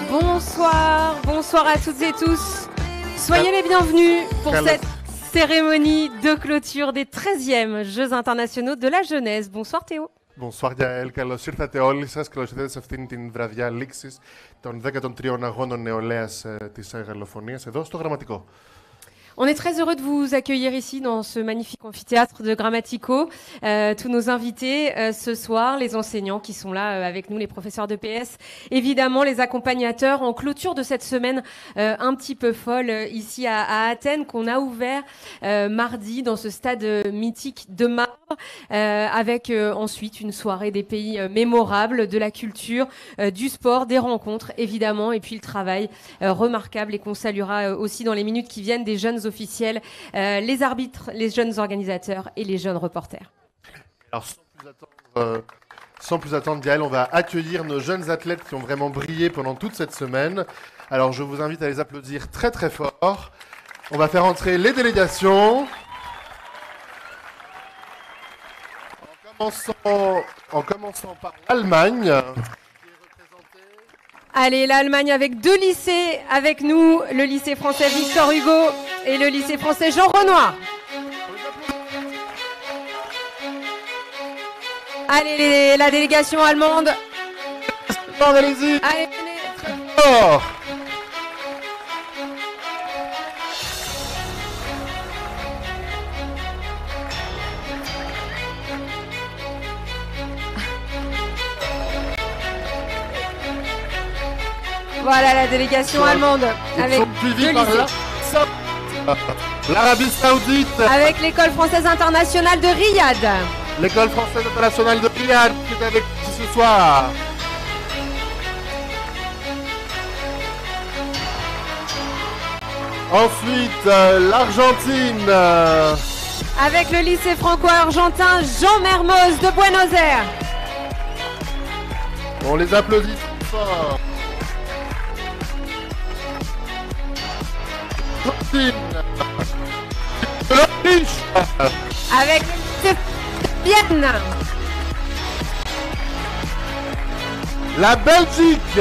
Bonsoir, bonsoir à toutes et tous. Soyez les bienvenus pour cette cérémonie de clôture des 13e Jeux internationaux de la jeunesse. Bonsoir Théo. Bonsoir Yael, καλώς ήρθατε όλοι σας. Καλώς ήρθατε σε αυτήν την βραδιά λήξης των 13 αγώνων νεολαίας της γαλλοφωνίας εδώ στο Γραμματικό. On est très heureux de vous accueillir ici dans ce magnifique amphithéâtre de Grammatico. Tous nos invités ce soir, les enseignants qui sont là avec nous, les professeurs de PS, évidemment les accompagnateurs en clôture de cette semaine un petit peu folle ici à Athènes qu'on a ouvert mardi dans ce stade mythique de marbre avec ensuite une soirée des pays mémorables, de la culture, du sport, des rencontres évidemment et puis le travail remarquable et qu'on saluera aussi dans les minutes qui viennent des jeunes officiels, les arbitres, les jeunes organisateurs et les jeunes reporters. Alors sans plus attendre, Gaël, on va accueillir nos jeunes athlètes qui ont vraiment brillé pendant toute cette semaine. Alors je vous invite à les applaudir très très fort. On va faire entrer les délégations. En commençant par l'Allemagne. Allez, l'Allemagne avec deux lycées avec nous, le lycée français Victor Hugo et le lycée français Jean Renoir. Allez, la délégation allemande. Allez-y. Allez, venez. Oh. Voilà la délégation allemande avec deux lycées. L'Arabie Saoudite. Avec l'école française internationale de Riyad. L'école française internationale de Riyad qui est avec nous ce soir. Ensuite, l'Argentine. Avec le lycée franco-argentin Jean Mermoz de Buenos Aires. On les applaudit fort. Avec le lycée Vienne. La Belgique.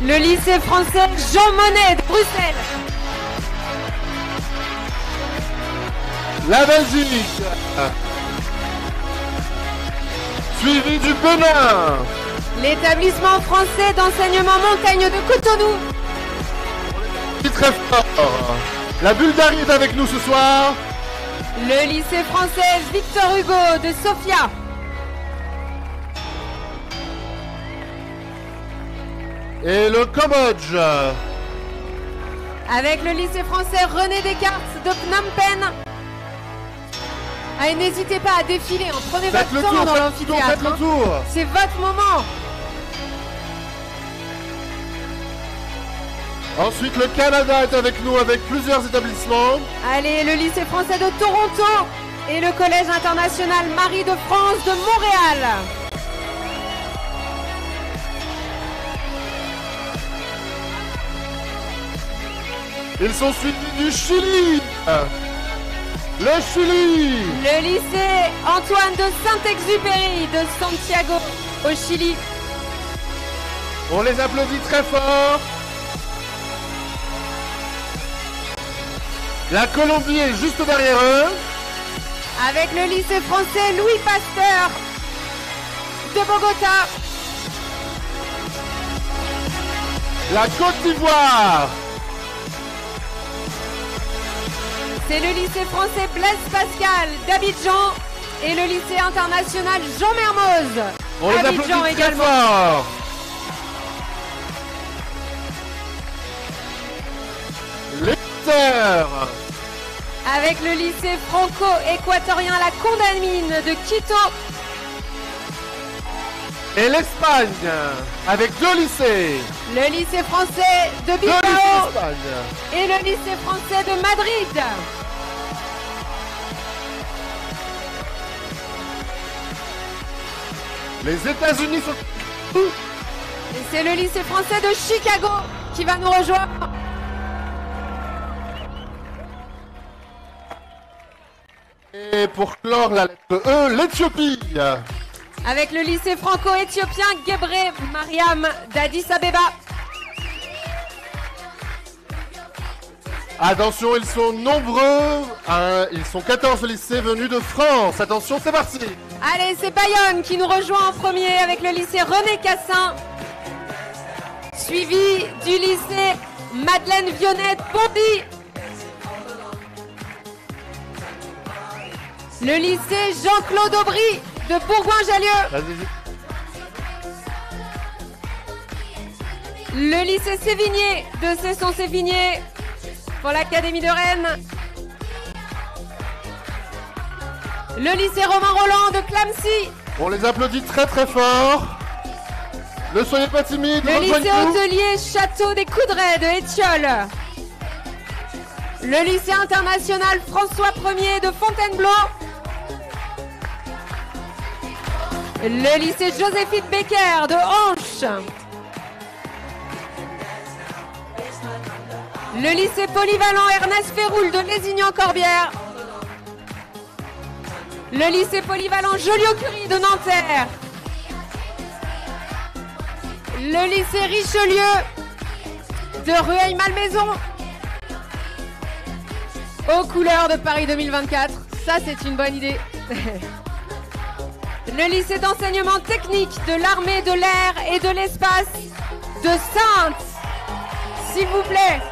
Le lycée français Jean Monnet de Bruxelles. La Belgique. Suivi du Bénin. L'établissement français d'enseignement montagne de Cotonou. Très fort. La Bulgarie est avec nous ce soir. Le lycée français Victor Hugo de Sofia. Et le Cambodge. Avec le lycée français René Descartes de Phnom Penh. Allez, n'hésitez pas à défiler, hein. Prenez Faites votre temps dans l'amphithéâtre. Faites le tour. C'est votre moment. Ensuite, le Canada est avec nous avec plusieurs établissements. Allez, le lycée français de Toronto et le collège international Marie de France de Montréal. Ils sont suivis du Chili. Le Chili. Le lycée Antoine de Saint-Exupéry de Santiago au Chili. On les applaudit très fort. La Colombie est juste derrière eux. Avec le lycée français Louis Pasteur de Bogota. La Côte d'Ivoire. C'est le lycée français Blaise Pascal d'Abidjan et le lycée international Jean Mermoz. On les Abidjan applaudit également. très fort. Les avec le lycée franco-équatorien La Condamine de Quito. Et l'Espagne, avec deux lycées. Le lycée français de Bilbao et le lycée français de Madrid. Les États-Unis sont... Et c'est le lycée français de Chicago qui va nous rejoindre. Et pour clore la lettre E, l'Éthiopie. Avec le lycée franco-éthiopien Gebre Mariam d'Addis Abeba. Attention, ils sont nombreux. Ils sont 14 lycées venus de France. Attention, c'est parti. Allez, c'est Bayonne qui nous rejoint en premier avec le lycée René Cassin. Suivi du lycée Madeleine Vionnette-Bondy. Le lycée Jean-Claude Aubry de Bourgoin-Jallieu. Vas-y. Le lycée Sévigné de Cesson-Sévigné pour l'Académie de Rennes. Le lycée Romain Roland de Clamecy. On les applaudit très très fort. Ne soyez pas timides. Le lycée hôtelier Château des Coudrais de Étiole. Le lycée international François 1er de Fontainebleau. Le lycée Joséphine Becker de Hanche. Le lycée polyvalent Ernest Féroul de Lézignan-Corbière. Le lycée polyvalent Joliot-Curie de Nanterre. Le lycée Richelieu de Rueil-Malmaison. Aux couleurs de Paris 2024. Ça, c'est une bonne idée. Le lycée d'enseignement technique de l'armée de l'air et de l'espace de Saintes. S'il vous plaît.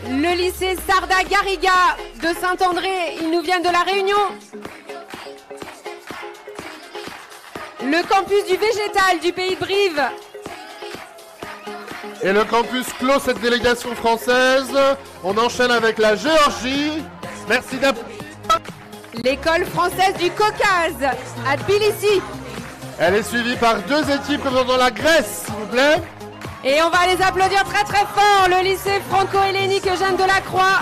Le lycée Sarda Garriga de Saint-André, ils nous viennent de La Réunion. Le campus du végétal du pays de Brive. Et le campus clôt cette délégation française. On enchaîne avec la Géorgie. Merci d'applaudir. L'école française du Caucase à Tbilissi. Elle est suivie par deux équipes représentant la Grèce, s'il vous plaît. Et on va les applaudir très très fort, le lycée franco-hellénique Eugène Delacroix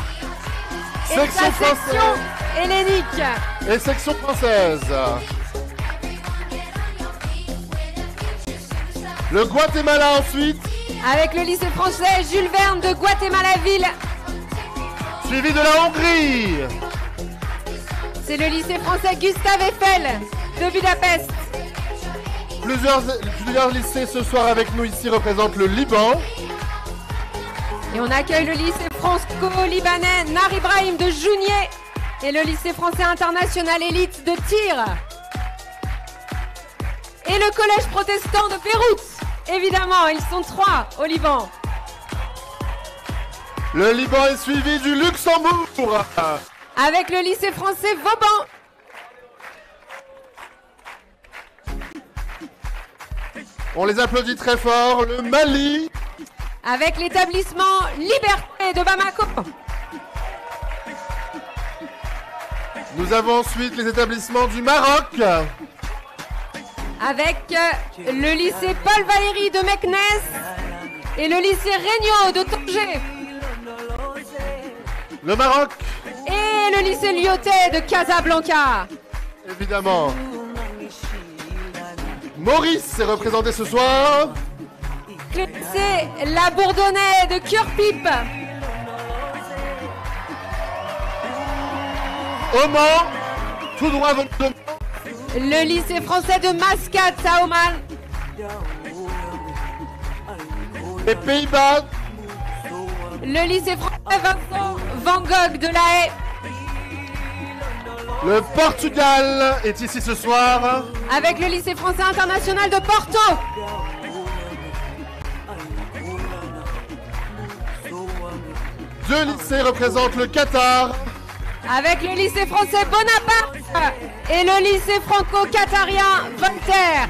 et sa section hellénique. Et section française. Le Guatemala ensuite. Avec le lycée français Jules Verne de Guatemala-Ville. Suivi de la Hongrie. C'est le lycée français Gustave Eiffel de Budapest. Plusieurs lycées ce soir avec nous ici représentent le Liban. Et on accueille le lycée franco-libanais Nar Ibrahim de Jounier et le lycée français international élite de Tyr. Et le collège protestant de Beyrouth. Évidemment, ils sont 3 au Liban. Le Liban est suivi du Luxembourg. Avec le lycée français Vauban. On les applaudit très fort. Le Mali. Avec l'établissement Liberté de Bamako. Nous avons ensuite les établissements du Maroc. Avec le lycée Paul Valéry de Meknès et le lycée Regnault de Tanger. Le Maroc. Et le lycée Lyotet de Casablanca. Évidemment. Maurice est représenté ce soir. C'est la Bourdonnais de Cure-Pipe. Au Mans, tout droit venu de Mans. Le lycée français de Mascate à Oman. Les Pays-Bas. Le lycée français Vincent Van Gogh de La Haye. Le Portugal est ici ce soir. Avec le lycée français international de Porto. Deux lycées représentent le Qatar. Avec le lycée français Bonaparte et le lycée franco-qatarien Voltaire.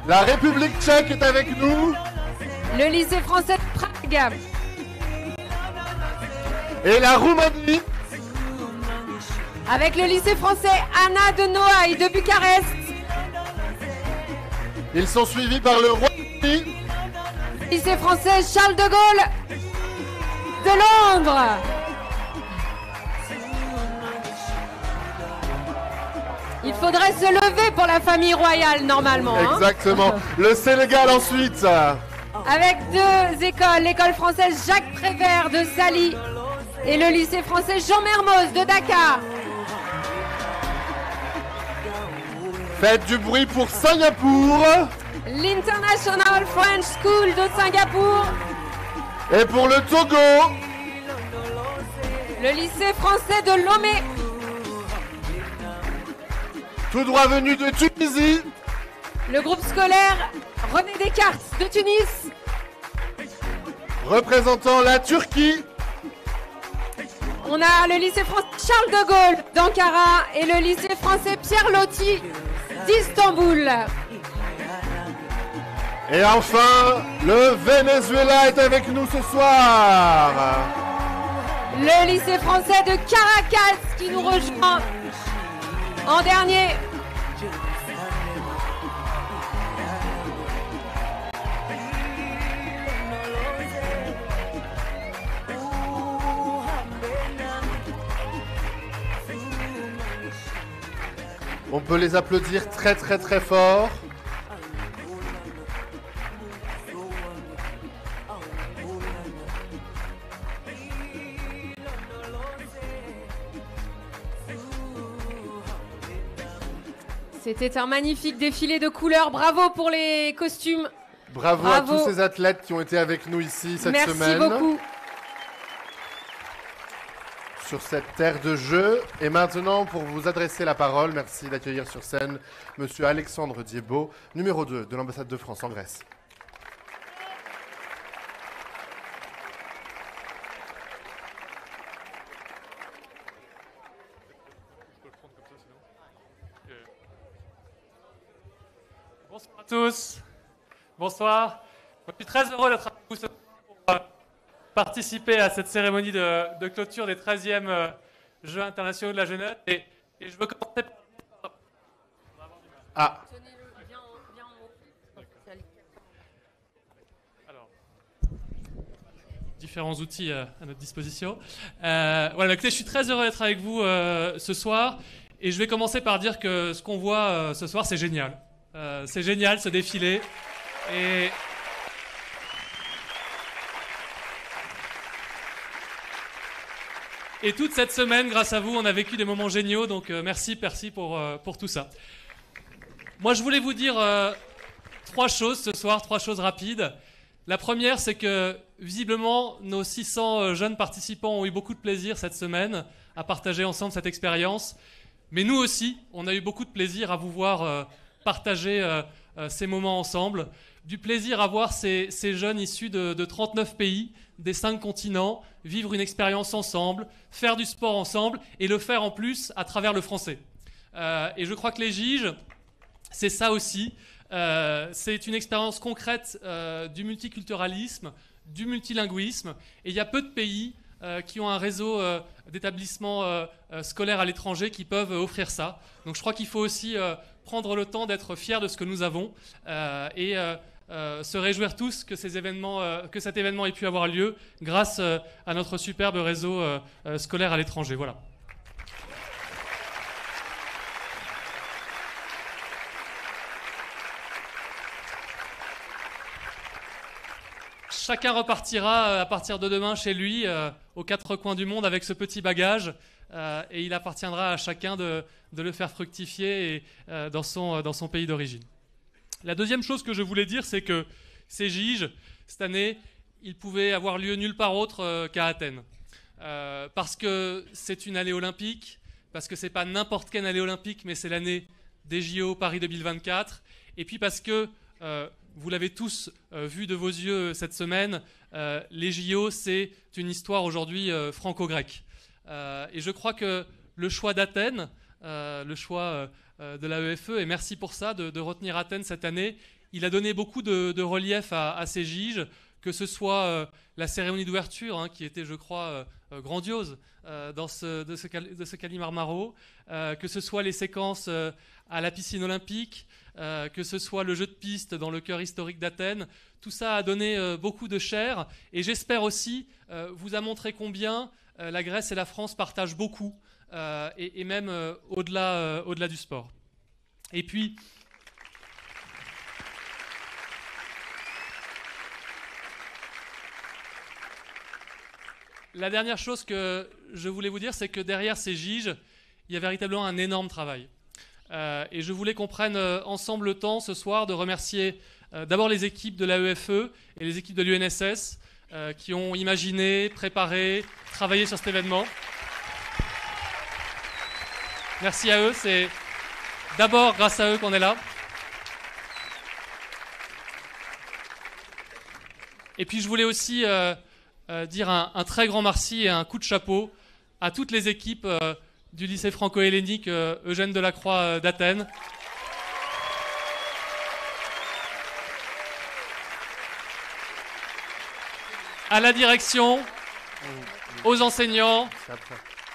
La République tchèque est avec nous. Le lycée français de Prague. Et la Roumanie. Avec le lycée français Anna de Noailles de Bucarest. Ils sont suivis par le Royaume-Uni. Lycée français Charles de Gaulle de Londres. Il faudrait se lever pour la famille royale, normalement. Exactement. Le Sénégal ensuite. Avec deux écoles, l'école française Jacques Prévert de Sali et le lycée français Jean Mermoz de Dakar. Faites du bruit pour Singapour. L'International French School de Singapour. Et pour le Togo, le lycée français de Lomé. Tout droit venu de Tunisie, le groupe scolaire René Descartes de Tunis. représentant la Turquie. On a le lycée français Charles de Gaulle d'Ankara et le lycée français Pierre Loti d'Istanbul. Et enfin, le Venezuela est avec nous ce soir. Le lycée français de Caracas qui nous rejoint en dernier. On peut les applaudir très très très fort. C'était un magnifique défilé de couleurs. Bravo pour les costumes. Bravo à tous ces athlètes qui ont été avec nous ici cette semaine. Merci beaucoup. Sur cette terre de jeu. Et maintenant, pour vous adresser la parole, merci d'accueillir sur scène Monsieur Alexandre Diebo, numéro 2 de l'ambassade de France en Grèce. Bonsoir à tous. Bonsoir. Je suis très heureux d'être avec vous ce soir pour participer à cette cérémonie de clôture des 13e Jeux internationaux de la jeunesse. Et je veux commencer par... Alors, différents outils à notre disposition. Voilà, écoutez, je suis très heureux d'être avec vous ce soir. Et je vais commencer par dire que ce qu'on voit ce soir, c'est génial. C'est génial ce défilé. Et toute cette semaine, grâce à vous, on a vécu des moments géniaux. Donc merci pour tout ça. Moi, je voulais vous dire 3 choses ce soir, 3 choses rapides. La première, c'est que visiblement, nos 600 jeunes participants ont eu beaucoup de plaisir cette semaine à partager ensemble cette expérience. Mais nous aussi, on a eu beaucoup de plaisir à vous voir partager ces moments ensemble. Du plaisir à voir ces jeunes issus de 39 pays, des 5 continents, vivre une expérience ensemble, faire du sport ensemble et le faire en plus à travers le français. Et je crois que les JIJ, c'est ça aussi. C'est une expérience concrète du multiculturalisme, du multilinguisme. Et il y a peu de pays qui ont un réseau d'établissements scolaires à l'étranger qui peuvent offrir ça. Donc je crois qu'il faut aussi prendre le temps d'être fiers de ce que nous avons et se réjouir tous que cet événement ait pu avoir lieu grâce à notre superbe réseau scolaire à l'étranger. Voilà. Chacun repartira à partir de demain chez lui, aux 4 coins du monde, avec ce petit bagage. Et il appartiendra à chacun de le faire fructifier dans son pays d'origine. La deuxième chose que je voulais dire, c'est que ces JIJ, cette année, ils pouvaient avoir lieu nulle part autre qu'à Athènes. Parce que c'est une année olympique, parce que c'est pas n'importe quelle année olympique, mais c'est l'année des JO Paris 2024. Et puis parce que, vous l'avez tous vu de vos yeux cette semaine, les JO, c'est une histoire aujourd'hui franco-grecque. Et je crois que le choix d'Athènes, le choix de l'AEFE, et merci pour ça, de retenir Athènes cette année, il a donné beaucoup de relief à ces JIJ, que ce soit la cérémonie d'ouverture, qui était, je crois, grandiose de ce Calimar-Maro, que ce soit les séquences à la piscine olympique, que ce soit le jeu de piste dans le cœur historique d'Athènes. Tout ça a donné beaucoup de chair, et j'espère aussi vous a montré combien la Grèce et la France partagent beaucoup et même au-delà du sport. Et puis, la dernière chose que je voulais vous dire, c'est que derrière ces giges, il y a véritablement un énorme travail. Et je voulais qu'on prenne ensemble le temps ce soir de remercier d'abord les équipes de l'AEFE et les équipes de l'UNSS qui ont imaginé, préparé, travaillé sur cet événement. Merci à eux, c'est d'abord grâce à eux qu'on est là. Et puis je voulais aussi dire un très grand merci et un coup de chapeau à toutes les équipes du lycée franco-hellénique Eugène Delacroix d'Athènes. À la direction, aux enseignants,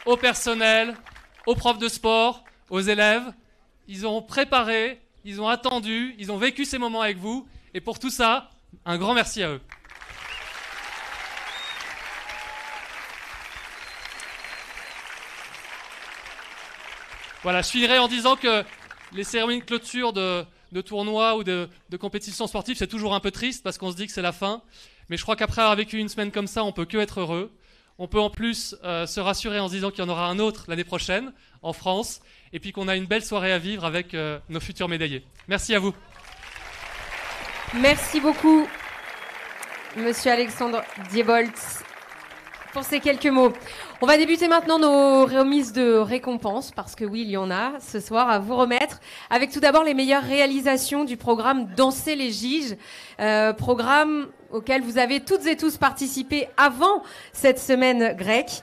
au personnel, aux profs de sport, aux élèves. Ils ont préparé, ils ont attendu, ils ont vécu ces moments avec vous. Et pour tout ça, un grand merci à eux. Voilà, je finirai en disant que les cérémonies de clôture de tournois ou de compétitions sportives, c'est toujours un peu triste parce qu'on se dit que c'est la fin. Mais je crois qu'après avoir vécu une semaine comme ça, on peut que être heureux. On peut en plus se rassurer en se disant qu'il y en aura un autre l'année prochaine en France et puis qu'on a une belle soirée à vivre avec nos futurs médaillés. Merci à vous. Merci beaucoup, Monsieur Alexandre Diebolt, pour ces quelques mots. On va débuter maintenant nos remises de récompenses, parce que oui, il y en a ce soir à vous remettre, avec tout d'abord les meilleures réalisations du programme Danser les Giges, programme auquel vous avez toutes et tous participé avant cette semaine grecque,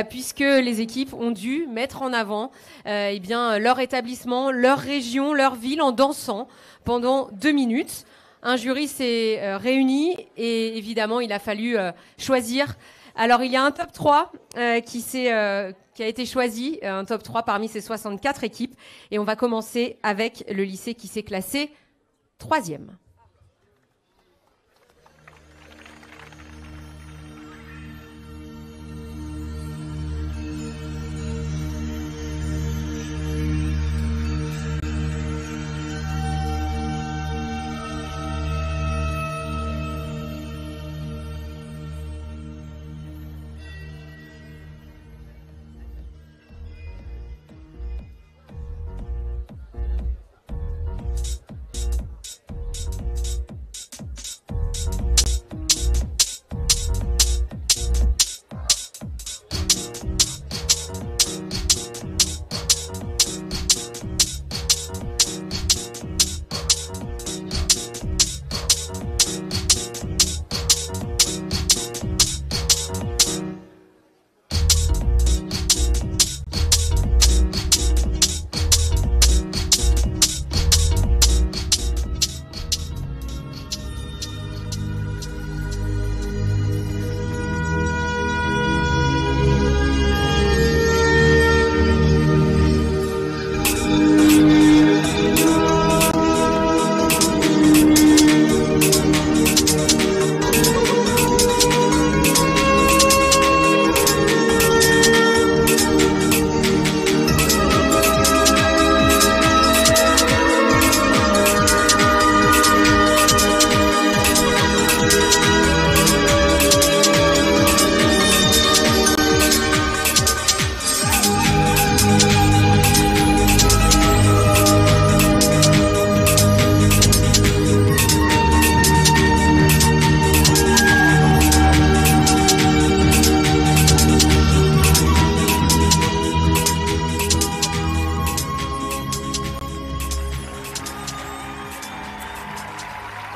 puisque les équipes ont dû mettre en avant eh bien, leur établissement, leur région, leur ville en dansant pendant 2 minutes. Un jury s'est réuni et évidemment, il a fallu choisir. Alors, il y a un top 3 qui a été choisi, un top 3 parmi ces 64 équipes. Et on va commencer avec le lycée qui s'est classé 3e.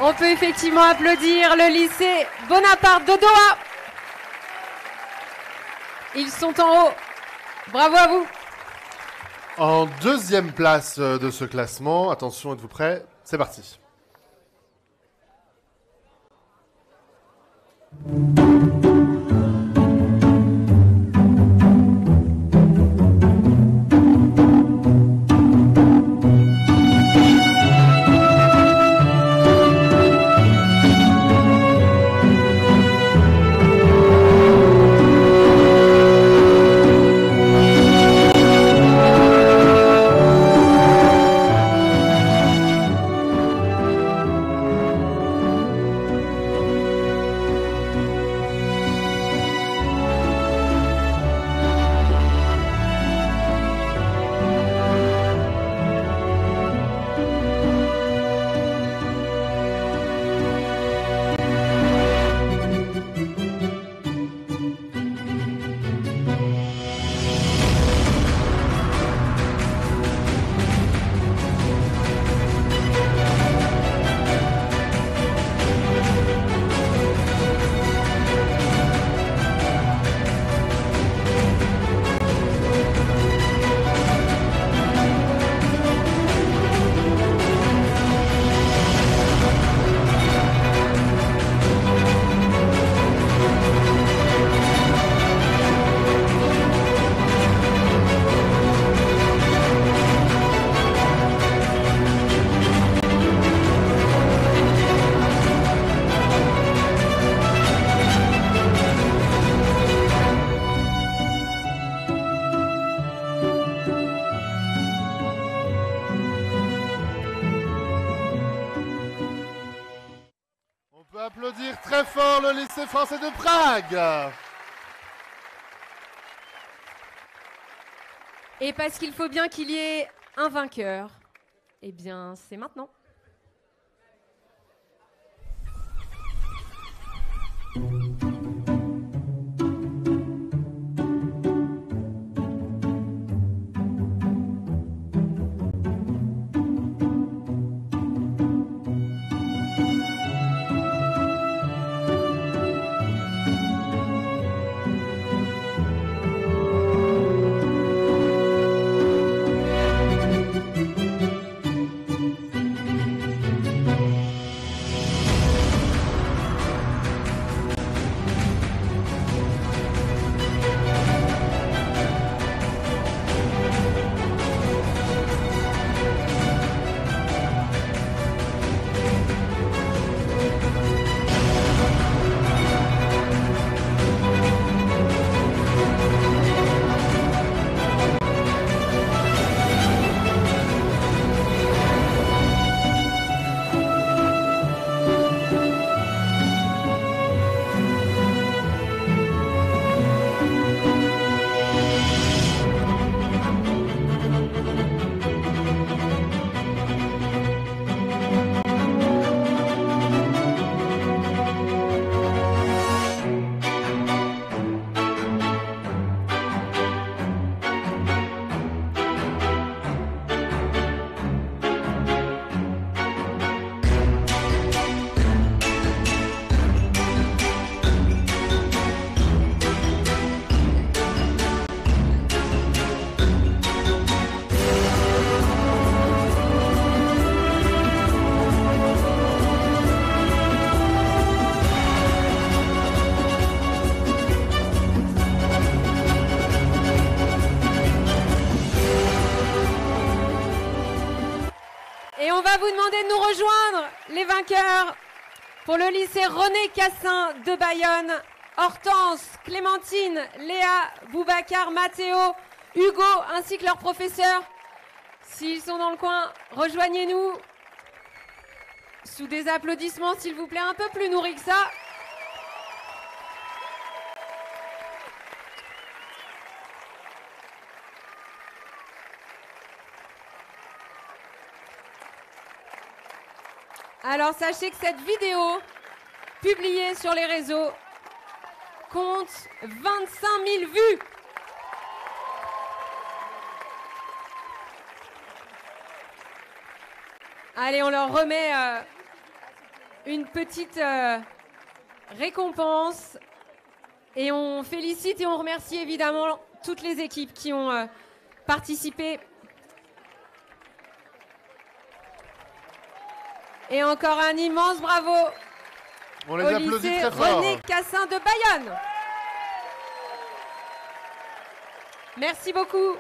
On peut effectivement applaudir le lycée Bonaparte de Doha. Ils sont en haut. Bravo à vous. En 2e place de ce classement, attention, êtes-vous prêts? C'est parti. lycée français de Prague. Et parce qu'il faut bien qu'il y ait un vainqueur, eh bien, c'est maintenant. Vous demander de nous rejoindre, les vainqueurs, pour le lycée René Cassin de Bayonne. Hortense, Clémentine, Léa, Boubacar, Mathéo, Hugo, ainsi que leurs professeurs. S'ils sont dans le coin, rejoignez-nous. Sous des applaudissements, s'il vous plaît, un peu plus nourris que ça. Alors sachez que cette vidéo, publiée sur les réseaux, compte 25 000 vues. Allez, on leur remet une petite récompense. Et on félicite et on remercie évidemment toutes les équipes qui ont participé. Et encore un immense bravo on les au applaudit lycée très fort. René Cassin de Bayonne. Merci beaucoup.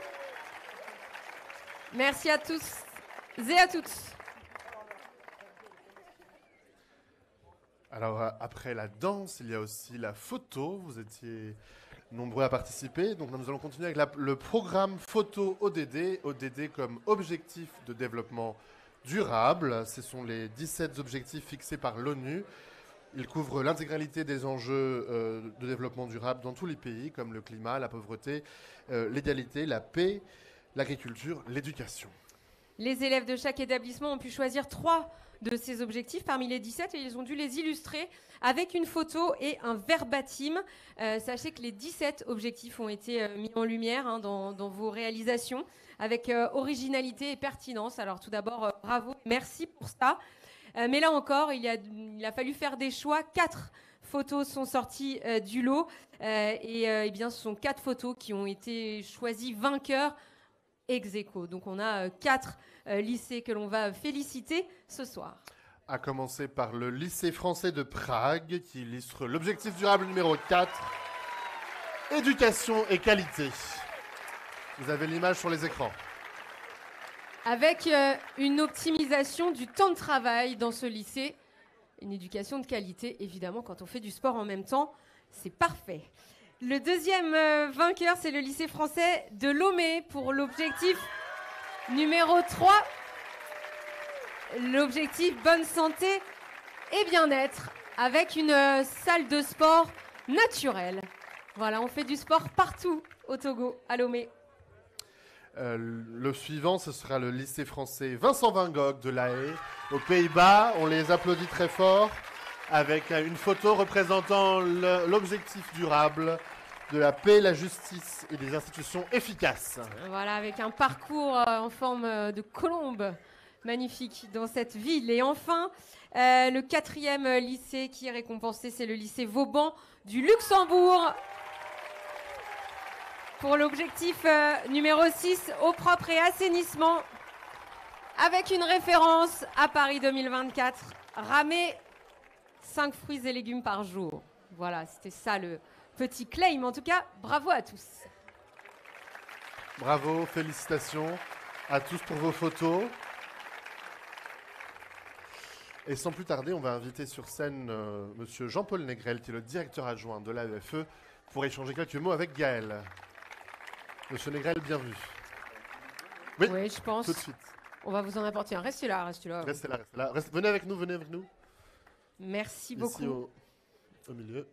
Merci à tous et à toutes. Alors, après la danse, il y a aussi la photo. Vous étiez nombreux à participer. Donc, nous allons continuer avec le programme photo ODD. ODD comme objectif de développement durable. Ce sont les 17 objectifs fixés par l'ONU. Ils couvrent l'intégralité des enjeux de développement durable dans tous les pays, comme le climat, la pauvreté, l'égalité, la paix, l'agriculture, l'éducation. Les élèves de chaque établissement ont pu choisir 3 de ces objectifs parmi les 17 et ils ont dû les illustrer avec une photo et un verbatim. Sachez que les 17 objectifs ont été mis en lumière dans vos réalisations avec originalité et pertinence. Alors tout d'abord, bravo, merci pour ça. Mais là encore, il a fallu faire des choix. 4 photos sont sorties du lot et bien, ce sont 4 photos qui ont été choisies vainqueurs ex aequo. Donc on a 4 lycées que l'on va féliciter ce soir. À commencer par le lycée français de Prague qui illustre l'objectif durable numéro 4, éducation et qualité. Vous avez l'image sur les écrans. Avec une optimisation du temps de travail dans ce lycée, une éducation de qualité, évidemment, quand on fait du sport en même temps, c'est parfait. Le deuxième vainqueur, c'est le lycée français de Lomé pour l'objectif numéro 3, l'objectif bonne santé et bien-être. avec une salle de sport naturelle. Voilà, on fait du sport partout au Togo, à Lomé. Le suivant, ce sera le lycée français Vincent Van Gogh de La Haye, aux Pays-Bas. On les applaudit très fort avec une photo représentant l'objectif durable de la paix, la justice et des institutions efficaces. Voilà, avec un parcours en forme de colombe magnifique dans cette ville. Et enfin, le 4e lycée qui est récompensé, c'est le lycée Vauban du Luxembourg. Pour l'objectif numéro 6, eau propre et assainissement, avec une référence à Paris 2024, ramer 5 fruits et légumes par jour. Voilà, c'était ça le petit claim. En tout cas, bravo à tous. Bravo, félicitations à tous pour vos photos. Et sans plus tarder, on va inviter sur scène monsieur Jean-Paul Négrel, qui est le directeur adjoint de l'AEFE, pour échanger quelques mots avec Gaël. Monsieur Négrel, bienvenue. Oui, je pense. Tout de suite. On va vous en apporter un. Restez là, restez là. Restez là, restez là. Venez avec nous, venez avec nous. Merci beaucoup. Ici au milieu.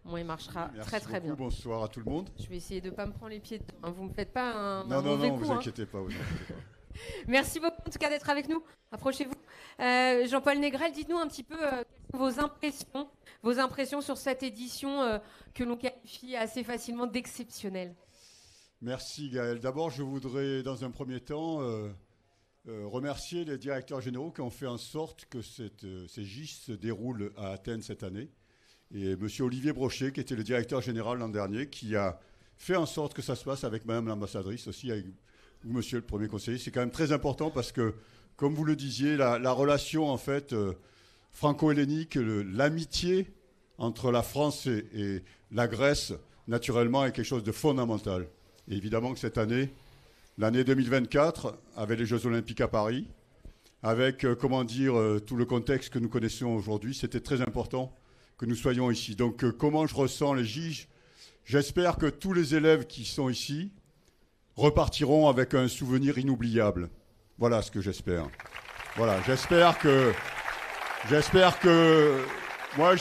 Bon, il marchera Merci très très beaucoup, bien. Bonsoir à tout le monde. Je vais essayer de ne pas me prendre les pieds dedans. Vous ne me faites pas un Non, mauvais coup. vous inquiétez pas. Vous inquiétez pas. Merci beaucoup en tout cas d'être avec nous. Approchez-vous. Jean-Paul Négrel, dites-nous un petit peu quelles sont vos impressions sur cette édition que l'on qualifie assez facilement d'exceptionnelle. Merci Gaël. D'abord, je voudrais dans un premier temps remercier les directeurs généraux qui ont fait en sorte que ces GIS se déroulent à Athènes cette année. Et M. Olivier Brochet, qui était le directeur général l'an dernier, qui a fait en sorte que ça se passe avec Mme l'ambassadrice, aussi avec vous, Monsieur le Premier conseiller. C'est quand même très important parce que, comme vous le disiez, la relation en fait franco-hellénique, l'amitié entre la France et la Grèce, naturellement, est quelque chose de fondamental. Et évidemment que cette année, l'année 2024, avec les Jeux Olympiques à Paris, avec, tout le contexte que nous connaissons aujourd'hui, c'était très important que nous soyons ici. Donc, comment je ressens les JIJ? J'espère que tous les élèves qui sont ici repartiront avec un souvenir inoubliable. Voilà ce que j'espère. Voilà, j'espère que moi,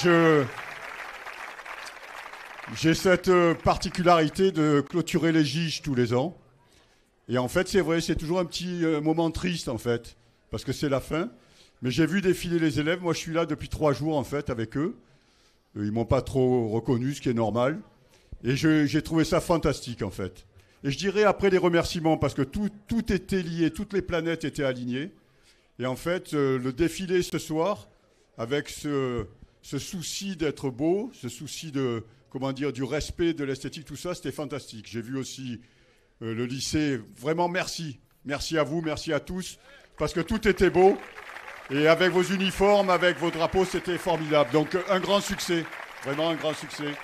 j'ai cette particularité de clôturer les JIJ tous les ans. Et en fait, c'est vrai, c'est toujours un petit moment triste, en fait, parce que c'est la fin. Mais j'ai vu défiler les élèves. Moi, je suis là depuis 3 jours, en fait, avec eux. Ils ne m'ont pas trop reconnu, ce qui est normal. Et j'ai trouvé ça fantastique, en fait. Et je dirais après les remerciements, parce que tout était lié, toutes les planètes étaient alignées. Et en fait, le défilé ce soir, avec ce souci d'être beau, ce souci du respect de l'esthétique, tout ça, c'était fantastique. J'ai vu aussi le lycée. Vraiment, merci. Merci à vous, merci à tous, parce que tout était beau. Et avec vos uniformes, avec vos drapeaux, c'était formidable. Donc, un grand succès. Vraiment un grand succès.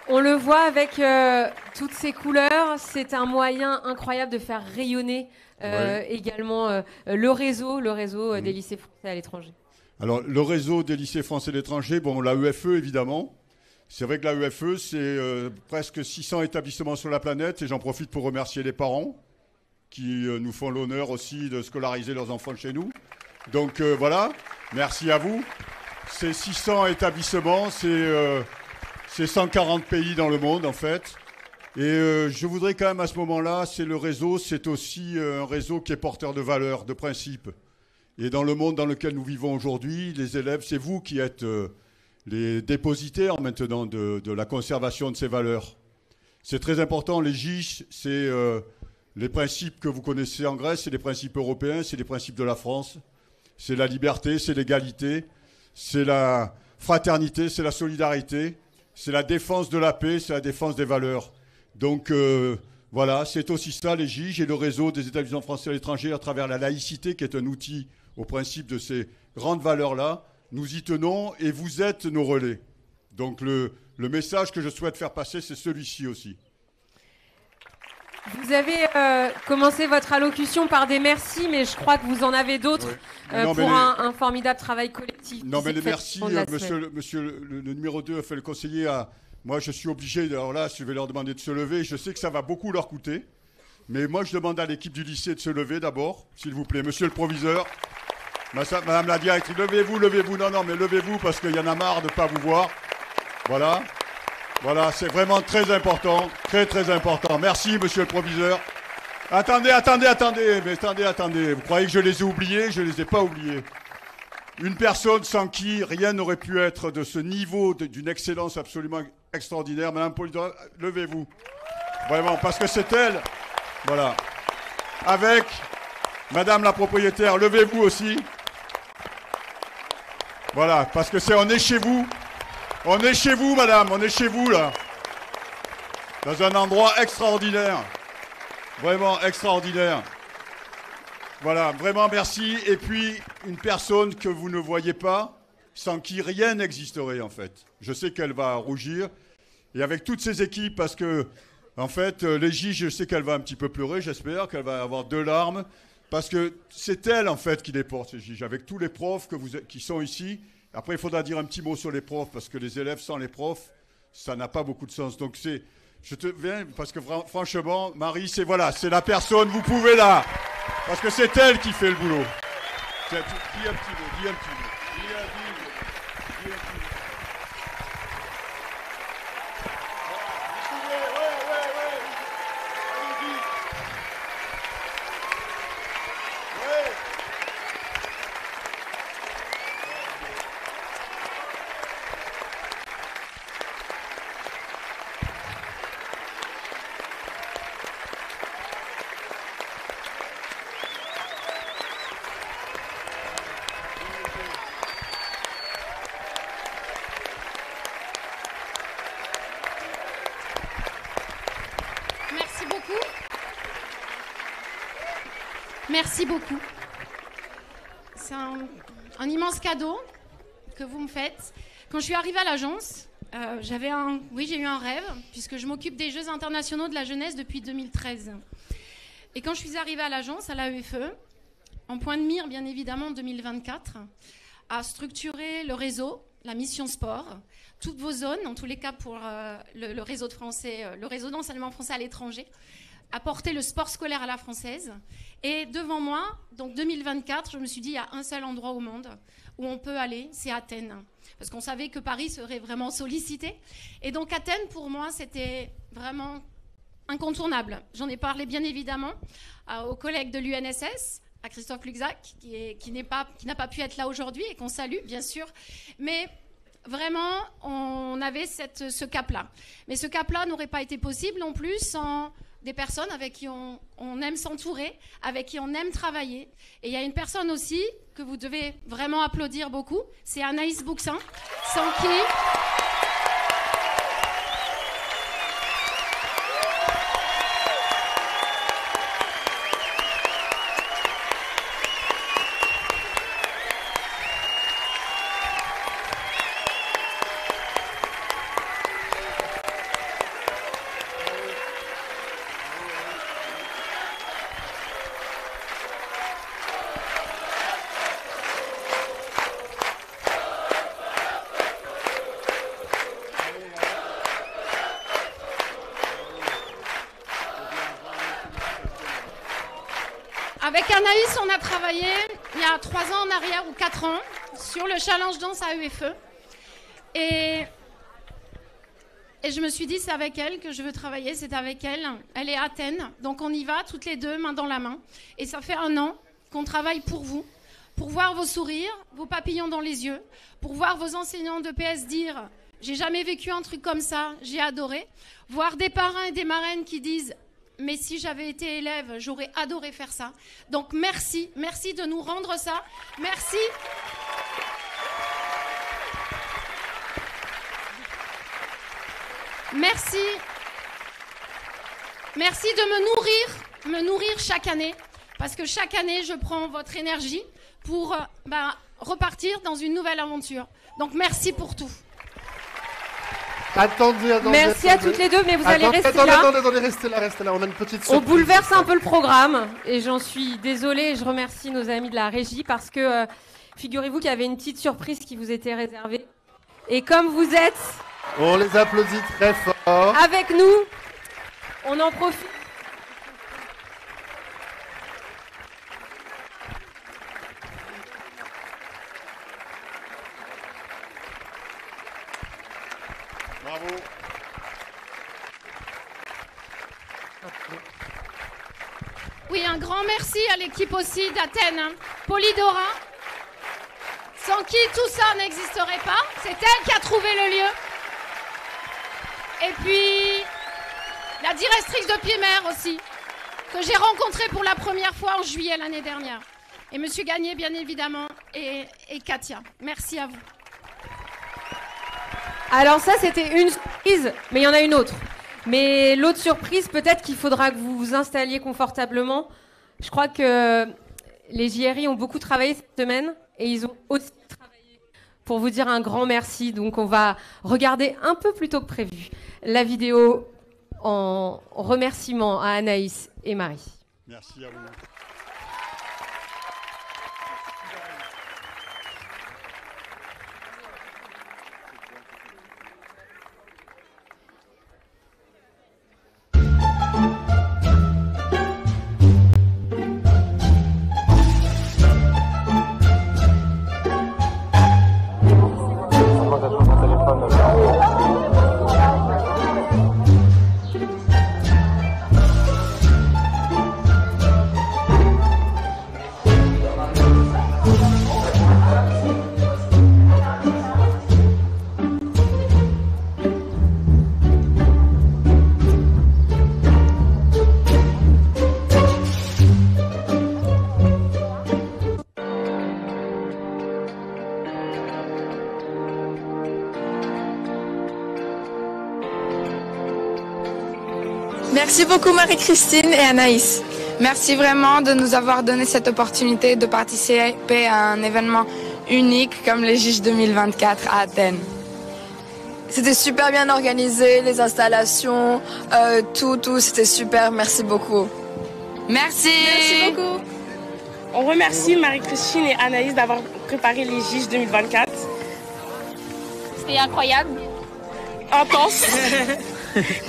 On le voit avec toutes ces couleurs. C'est un moyen incroyable de faire rayonner également le réseau des lycées français à l'étranger. Alors, le réseau des lycées français à l'étranger, bon, l'AEFE, évidemment. C'est vrai que l'AEFE, c'est presque 600 établissements sur la planète. Et j'en profite pour remercier les parents qui nous font l'honneur aussi de scolariser leurs enfants chez nous. Donc voilà, merci à vous. C'est 600 établissements, c'est 140 pays dans le monde en fait. Et je voudrais quand même à ce moment-là, c'est le réseau, c'est aussi un réseau qui est porteur de valeurs, de principes. Et dans le monde dans lequel nous vivons aujourd'hui, les élèves, c'est vous qui êtes les dépositaires maintenant de la conservation de ces valeurs. C'est très important, les GIJ, c'est les principes que vous connaissez en Grèce, c'est les principes européens, c'est les principes de la France. C'est la liberté, c'est l'égalité, c'est la fraternité, c'est la solidarité, c'est la défense de la paix, c'est la défense des valeurs. Donc voilà, c'est aussi ça les JIJ et le réseau des établissements français à l'étranger à travers la laïcité qui est un outil au principe de ces grandes valeurs-là. Nous y tenons et vous êtes nos relais. Donc le message que je souhaite faire passer, c'est celui-ci aussi. Vous avez commencé votre allocution par des merci, mais je crois que vous en avez d'autres un formidable travail collectif. Non, mais les merci, monsieur le numéro 2, le conseiller, moi je suis obligé, alors là, je vais leur demander de se lever. Je sais que ça va beaucoup leur coûter, mais moi je demande à l'équipe du lycée de se lever d'abord, s'il vous plaît. Monsieur le proviseur, Madame la directrice, levez-vous, levez-vous. Non, mais levez-vous parce qu'il y en a marre de ne pas vous voir. Voilà. Voilà, c'est vraiment très important. Très, très important. Merci, monsieur le proviseur. Attendez. Vous croyez que je les ai oubliés? Je ne les ai pas oubliés. Une personne sans qui rien n'aurait pu être de ce niveau d'une excellence absolument extraordinaire. Madame Polidor, levez-vous. Vraiment, parce que c'est elle. Voilà. Avec Madame la propriétaire, levez-vous aussi. Voilà, parce que on est chez vous. On est chez vous, madame, on est chez vous, là. Dans un endroit extraordinaire. Vraiment extraordinaire. Voilà, vraiment merci. Et puis, une personne que vous ne voyez pas, sans qui rien n'existerait, en fait. Je sais qu'elle va rougir. Et avec toutes ces équipes, parce que, en fait, Légie, je sais qu'elle va un petit peu pleurer, j'espère, qu'elle va avoir 2 larmes. Parce que c'est elle, en fait, qui les porte, Légie, avec tous les profs qui sont ici. Après, il faudra dire un petit mot sur les profs, parce que les élèves sans les profs, ça n'a pas beaucoup de sens. Donc, je te viens, parce que franchement, Marie, c'est la personne, vous pouvez là. Parce que c'est elle qui fait le boulot. Dis un petit mot. Merci beaucoup. C'est un immense cadeau que vous me faites. Quand je suis arrivée à l'agence, j'ai eu un rêve, puisque je m'occupe des Jeux internationaux de la jeunesse depuis 2013. Et quand je suis arrivée à l'agence, à l'AEFE, en point de mire, bien évidemment, en 2024, à structurer le réseau, la mission sport, toutes vos zones, en tous les cas pour le réseau de français, le réseau d'enseignement français à l'étranger, apporter le sport scolaire à la française. Et devant moi, donc 2024, je me suis dit, il y a un seul endroit au monde où on peut aller, c'est Athènes. Parce qu'on savait que Paris serait vraiment sollicité. Et donc Athènes, pour moi, c'était vraiment incontournable. J'en ai parlé bien évidemment aux collègues de l'UNSS, à Christophe Luxac, qui n'a pas pu être là aujourd'hui et qu'on salue, bien sûr. Mais vraiment, on avait ce cap-là. Mais ce cap-là n'aurait pas été possible non plus sans des personnes avec qui on aime s'entourer, avec qui on aime travailler. Et il y a une personne aussi que vous devez vraiment applaudir beaucoup, c'est Anaïs Bouxin, sans qui... Avec Anaïs, on a travaillé il y a 3 ans en arrière ou 4 ans sur le challenge danse à UFE. Et je me suis dit, c'est avec elle que je veux travailler, c'est avec elle. Elle est à Athènes, donc on y va toutes les deux, main dans la main. Et ça fait 1 an qu'on travaille pour vous, pour voir vos sourires, vos papillons dans les yeux, pour voir vos enseignants de PS dire « J'ai jamais vécu un truc comme ça, j'ai adoré ». Voir des parrains et des marraines qui disent « Mais si j'avais été élève, j'aurais adoré faire ça ». Donc merci de nous rendre ça. Merci. Merci de me nourrir chaque année, parce que chaque année, je prends votre énergie pour repartir dans une nouvelle aventure. Donc merci pour tout. Attendez. Merci à toutes les deux, mais vous allez rester là. Attendez, restez là. On a une petite surprise. On bouleverse un peu le programme et j'en suis désolée et je remercie nos amis de la régie parce que figurez-vous qu'il y avait une petite surprise qui vous était réservée. Et comme vous êtes... On les applaudit très fort. Avec nous, on en profite. Bravo. Oui, un grand merci à l'équipe aussi d'Athènes, hein. Polydora, sans qui tout ça n'existerait pas. C'est elle qui a trouvé le lieu. Et puis, la directrice de Pied-Mer aussi, que j'ai rencontrée pour la première fois en juillet l'année dernière. Et Monsieur Gagné, bien évidemment, et Katia. Merci à vous. Alors ça, c'était une surprise, mais il y en a une autre. Mais l'autre surprise, peut-être qu'il faudra que vous vous installiez confortablement. Je crois que les JRI ont beaucoup travaillé cette semaine et ils ont aussi travaillé pour vous dire un grand merci. Donc on va regarder un peu plus tôt que prévu la vidéo en remerciement à Anaïs et Marie. Merci à vous. Merci beaucoup Marie-Christine et Anaïs. Merci vraiment de nous avoir donné cette opportunité de participer à un événement unique comme les JIJ 2024 à Athènes. C'était super bien organisé, les installations, tout, c'était super. Merci beaucoup. Merci. Merci beaucoup. On remercie Marie-Christine et Anaïs d'avoir préparé les JIJ 2024. C'était incroyable. Intense.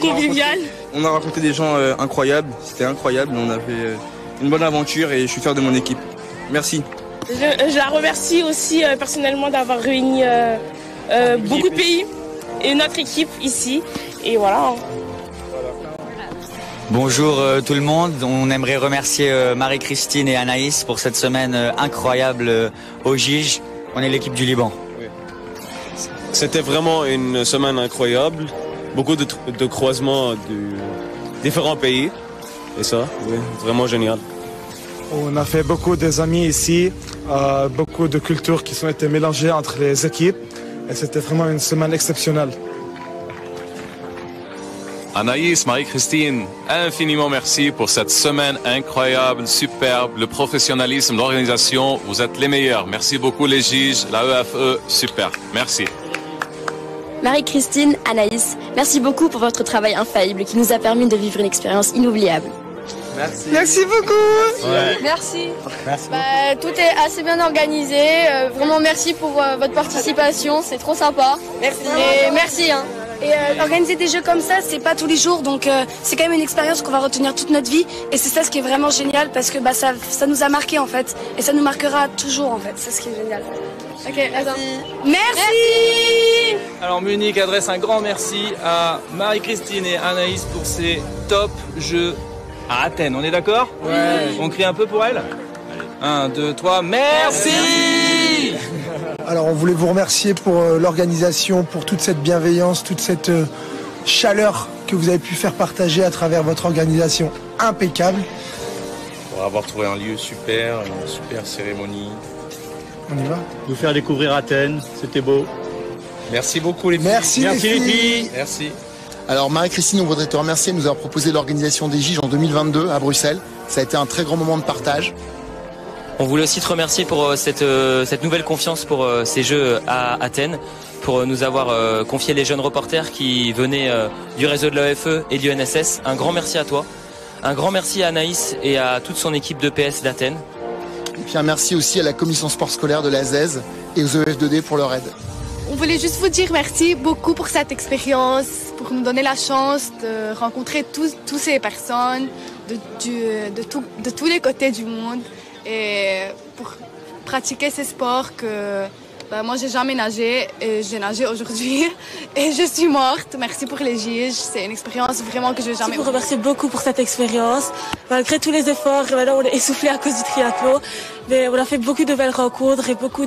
Convivial. On a rencontré des gens incroyables, c'était incroyable, on a fait une bonne aventure et je suis fier de mon équipe. Merci. Je la remercie aussi personnellement d'avoir réuni beaucoup de pays et notre équipe ici. Et voilà. Bonjour tout le monde, on aimerait remercier Marie-Christine et Anaïs pour cette semaine incroyable au JIJ. On est l'équipe du Liban. C'était vraiment une semaine incroyable. Beaucoup de croisements de différents pays. Et ça, oui, vraiment génial. On a fait beaucoup d'amis ici, beaucoup de cultures qui ont été mélangées entre les équipes. Et c'était vraiment une semaine exceptionnelle. Anaïs, Marie-Christine, infiniment merci pour cette semaine incroyable, superbe, le professionnalisme, l'organisation. Vous êtes les meilleurs. Merci beaucoup les JIJ, la EFE, super. Merci. Marie-Christine, Anaïs, merci beaucoup pour votre travail infaillible qui nous a permis de vivre une expérience inoubliable. Merci. Merci beaucoup. Ouais. Merci. Tout est assez bien organisé. Vraiment merci pour votre participation. C'est trop sympa. Merci. Et merci. Hein. Et organiser des jeux comme ça, c'est pas tous les jours, donc c'est quand même une expérience qu'on va retenir toute notre vie. Et c'est ça ce qui est vraiment génial, parce que ça nous a marqué en fait, et ça nous marquera toujours en fait. C'est ce qui est génial. Ok, attends. Merci. Alors Munich adresse un grand merci à Marie-Christine et Anaïs pour ces top jeux à Athènes. On est d'accord? Ouais. On crie un peu pour elles? 1, 2, 3, merci. Alors on voulait vous remercier pour l'organisation, pour toute cette bienveillance, toute cette chaleur que vous avez pu faire partager à travers votre organisation impeccable. Pour avoir trouvé un lieu super, une super cérémonie. On y va? Nous faire découvrir Athènes, c'était beau. Merci beaucoup les filles. Merci les filles. Merci. Alors Marie-Christine, on voudrait te remercier de nous avoir proposé l'organisation des JIJ en 2022 à Bruxelles. Ça a été un très grand moment de partage. On voulait aussi te remercier pour cette nouvelle confiance pour ces Jeux à Athènes, pour nous avoir confié les jeunes reporters qui venaient du réseau de l'AFE et du NSS. Un grand merci à toi. Un grand merci à Anaïs et à toute son équipe de PS d'Athènes. Et puis un merci aussi à la commission sport scolaire de la ZEZ et aux EF2D pour leur aide. On voulait juste vous dire merci beaucoup pour cette expérience, pour nous donner la chance de rencontrer toutes ces personnes de tous les côtés du monde et pour pratiquer ces sports que Moi, j'ai jamais nagé et j'ai nagé aujourd'hui et je suis morte. Merci pour les giges. C'est une expérience vraiment que je vais jamais oublier. Je vous remercie beaucoup pour cette expérience. Malgré tous les efforts, maintenant on est essoufflé à cause du triathlon. Mais on a fait beaucoup de belles rencontres et beaucoup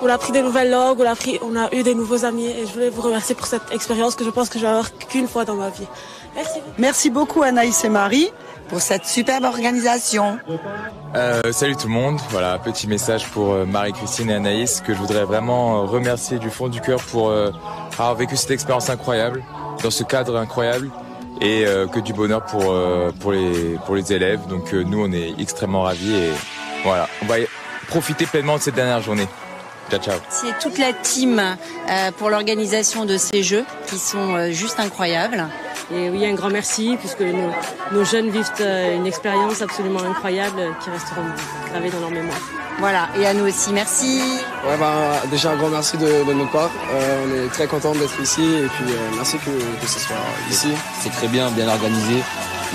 on a appris des nouvelles langues, on a eu des nouveaux amis et je voulais vous remercier pour cette expérience que je pense que je vais avoir qu'une fois dans ma vie. Merci. Merci beaucoup Anaïs et Marie pour cette superbe organisation. Salut tout le monde, voilà, petit message pour Marie-Christine et Anaïs que je voudrais vraiment remercier du fond du cœur pour avoir vécu cette expérience incroyable, dans ce cadre incroyable et que du bonheur pour les élèves. Donc nous on est extrêmement ravis et voilà, on va profiter pleinement de cette dernière journée. Ciao, ciao. C'est toute la team pour l'organisation de ces jeux qui sont juste incroyables. Et oui, un grand merci puisque nos jeunes vivent une expérience absolument incroyable qui resteront gravées dans leur mémoire. Voilà, et à nous aussi, merci. Ouais, déjà un grand merci de notre part. On est très contents d'être ici et puis merci que ce soit ici. C'est très bien organisé.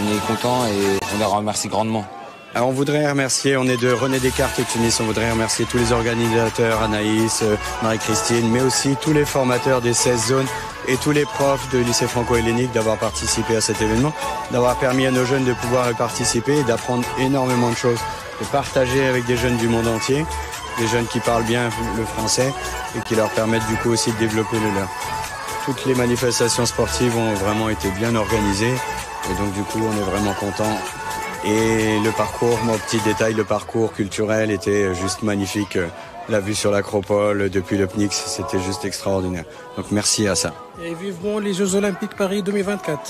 On est contents et on les remercie grandement. Alors on voudrait remercier, on est de René Descartes et Tunis, on voudrait remercier tous les organisateurs, Anaïs, Marie-Christine, mais aussi tous les formateurs des 16 zones et tous les profs de lycée franco-hellénique d'avoir participé à cet événement, d'avoir permis à nos jeunes de pouvoir y participer et d'apprendre énormément de choses, de partager avec des jeunes du monde entier, des jeunes qui parlent bien le français et qui leur permettent du coup aussi de développer le leur. Toutes les manifestations sportives ont vraiment été bien organisées et donc du coup on est vraiment contents. Et le parcours, mon petit détail, le parcours culturel était juste magnifique. La vue sur l'Acropole depuis le PNIX, c'était juste extraordinaire. Donc merci à ça. Et vivrons les Jeux Olympiques Paris 2024.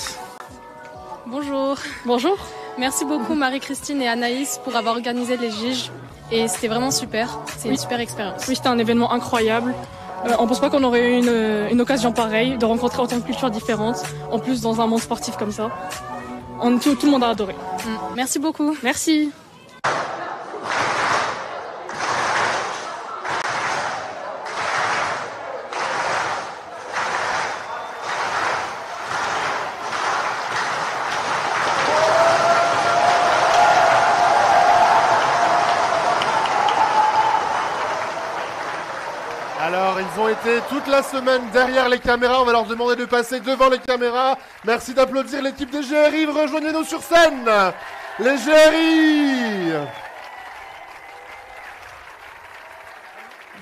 Bonjour. Bonjour. Merci beaucoup Marie-Christine et Anaïs pour avoir organisé les giges. Et c'était vraiment super. C'est une super expérience. Oui, c'était un événement incroyable. On pense pas qu'on aurait eu une occasion pareille, de rencontrer autant de cultures différentes, en plus dans un monde sportif comme ça. Tout le monde a adoré. Merci beaucoup. Merci. Alors, ils ont été toute la semaine derrière les caméras. On va leur demander de passer devant les caméras. Merci d'applaudir l'équipe des GRI. Rejoignez-nous sur scène. Les GRI.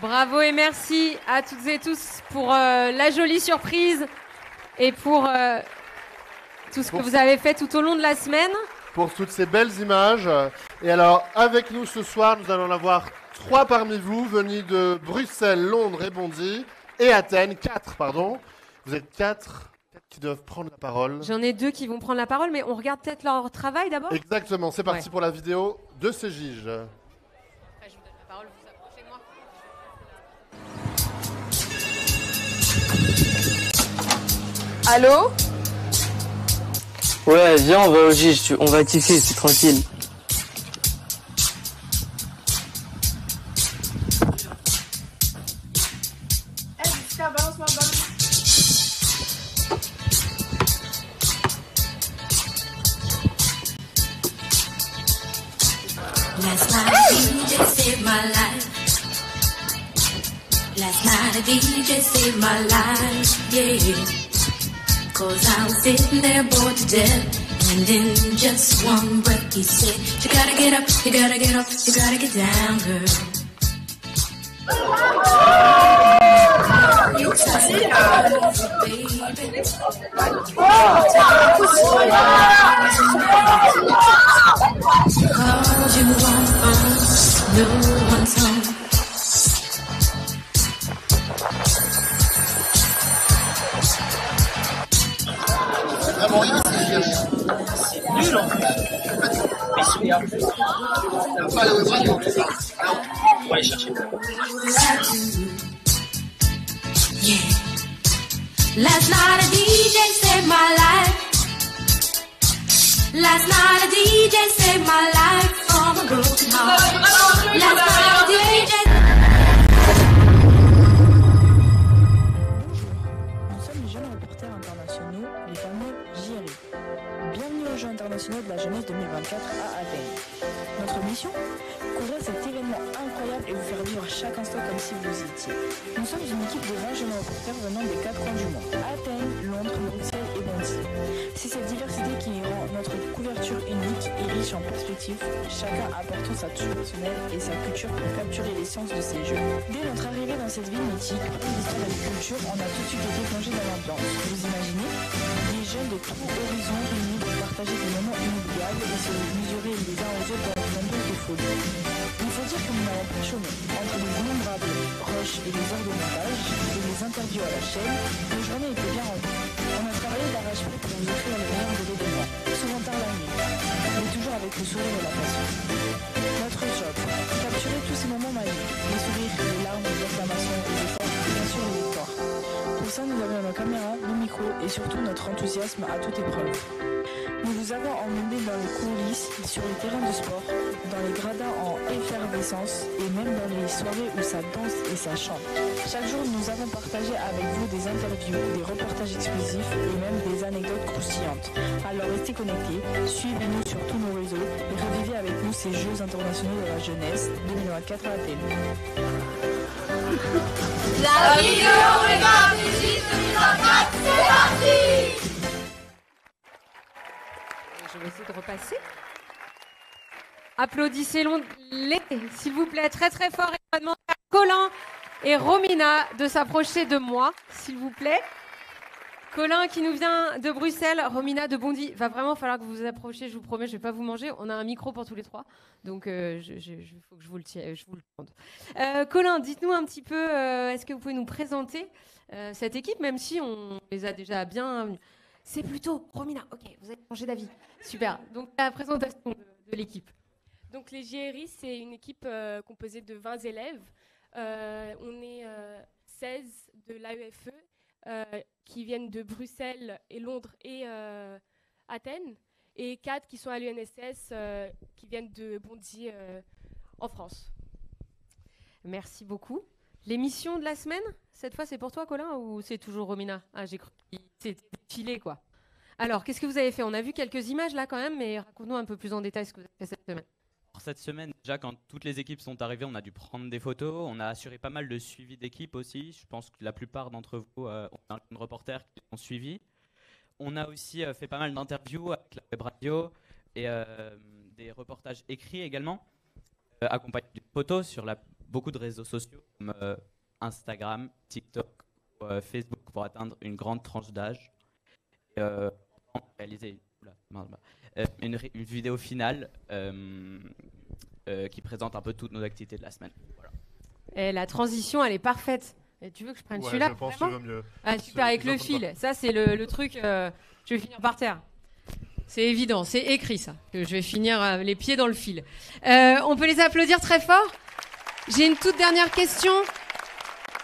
Bravo et merci à toutes et tous pour la jolie surprise et pour tout ce que vous avez fait tout au long de la semaine. Pour toutes ces belles images. Et alors, avec nous ce soir, nous allons en avoir 3 parmi vous, venus de Bruxelles, Londres et Bondy, et Athènes, 4, pardon. Vous êtes 4 qui doivent prendre la parole. J'en ai 2 qui vont prendre la parole, mais on regarde peut-être leur travail d'abord. Exactement, c'est parti pour la vidéo de ces giges. Après, je vous donne la parole, vous approchez de moi. Allô? Ouais, viens, on va au gige, on va kiffer, c'est tranquille. Balance-moi le ballon. Last night a DJ saved my life. Last night a DJ saved my life, yeah. 'Cause I was sitting there bored to death. And in just one breath he said, you gotta get up, you gotta get up, you gotta get down, girl. You touch it, baby. Called you on phone, no one's home. Vraiment rien, c'est nul en fait. On va aller au radio. On va aller chercher. Yeah. Last night a DJ saved my life. Last night a DJ saved my life from a broken heart. Last night a DJ. Nous sommes les jeunes reporters internationaux, les fameux JRI. Bienvenue aux Jeux internationaux de la jeunesse 2024 à Athènes. Notre mission, couvrir cet événement incroyable et vous faire vivre chaque instant comme si vous y étiez. Nous sommes une équipe de 20 jeunes reporters venant des 4 coins du monde, Athènes, Londres, Bruxelles et Bondy. C'est cette diversité qui rend notre couverture unique et riche en perspectives, chacun apportant sa touche personnelle et sa culture pour capturer l'essence de ces jeux. Dès notre arrivée dans cette ville mythique, pleine d'histoire et de culture, on a tout de suite été plongé dans l'ambiance. Vous imaginez? Des jeunes de tout horizon réunis pour partager des moments inoubliables et se mesurer les uns aux autres dans une ambiance de folie. Il faut dire que nous n'avons pas chômé. Entre les innombrables rushs et les heures de montage et les interviews à la chaîne, nos journées étaient bien remplies. On a travaillé d'arrache-pied pour vous offrir le meilleur de l'événement, souvent tard la nuit, mais toujours avec le sourire et la passion. Notre job, capturer tous ces moments magiques, les sourires, les larmes, les acclamations, les efforts et bien sûr les victoires. Pour ça, nous avons nos caméras, nos micros et surtout notre enthousiasme à toute épreuve. Nous vous avons emmené dans les coulisses, sur les terrains de sport, dans les gradins en effervescence et même dans les soirées où ça danse et ça chante. Chaque jour, nous avons partagé avec vous des interviews, des reportages exclusifs et même des anecdotes croustillantes. Alors restez connectés, suivez-nous sur tous nos réseaux et revivez avec nous ces Jeux internationaux de la jeunesse 2024 à Athènes. La vidéo regarde Brigitte 2024, c'est parti! Je vais essayer de repasser. Applaudissez-les, s'il vous plaît, très très fort. Et on va demander à Colin et Romina de s'approcher de moi, s'il vous plaît. Colin qui nous vient de Bruxelles, Romina de Bondy. Il va vraiment falloir que vous vous approchiez, je vous promets, je ne vais pas vous manger. On a un micro pour tous les trois, donc il faut que je vous le tende. Colin, dites-nous un petit peu, est-ce que vous pouvez nous présenter cette équipe, même si on les a déjà bien... C'est plutôt Romina, ok, vous avez changé d'avis. Super, donc la présentation de l'équipe. Donc les JRI, c'est une équipe composée de 20 élèves. On est 16 de l'AEFE qui viennent de Bruxelles et Londres et Athènes, et 4 qui sont à l'UNSS qui viennent de Bondy en France. Merci beaucoup. L'émission de la semaine, cette fois c'est pour toi Colin ou c'est toujours Romina? Ah, j'ai cru que c'était filé quoi. Alors, qu'est-ce que vous avez fait? On a vu quelques images là quand même, mais raconte-nous un peu plus en détail ce que vous avez fait cette semaine. Cette semaine, déjà, quand toutes les équipes sont arrivées, on a dû prendre des photos. On a assuré pas mal de suivi d'équipe aussi. Je pense que la plupart d'entre vous ont un reporter qui ont suivi. On a aussi fait pas mal d'interviews avec la web radio et des reportages écrits également, accompagnés de photos sur beaucoup de réseaux sociaux comme Instagram, TikTok, Facebook pour atteindre une grande tranche d'âge. On a réalisé une vidéo finale qui présente un peu toutes nos activités de la semaine. Voilà. Et la transition, elle est parfaite. Et tu veux que je prenne celui-là? Je pense que tu veux mieux. Ah, super, avec le fil. Ça, c'est le truc. Je vais finir par terre. C'est évident, c'est écrit ça. Que je vais finir les pieds dans le fil. On peut les applaudir très fort? J'ai une toute dernière question.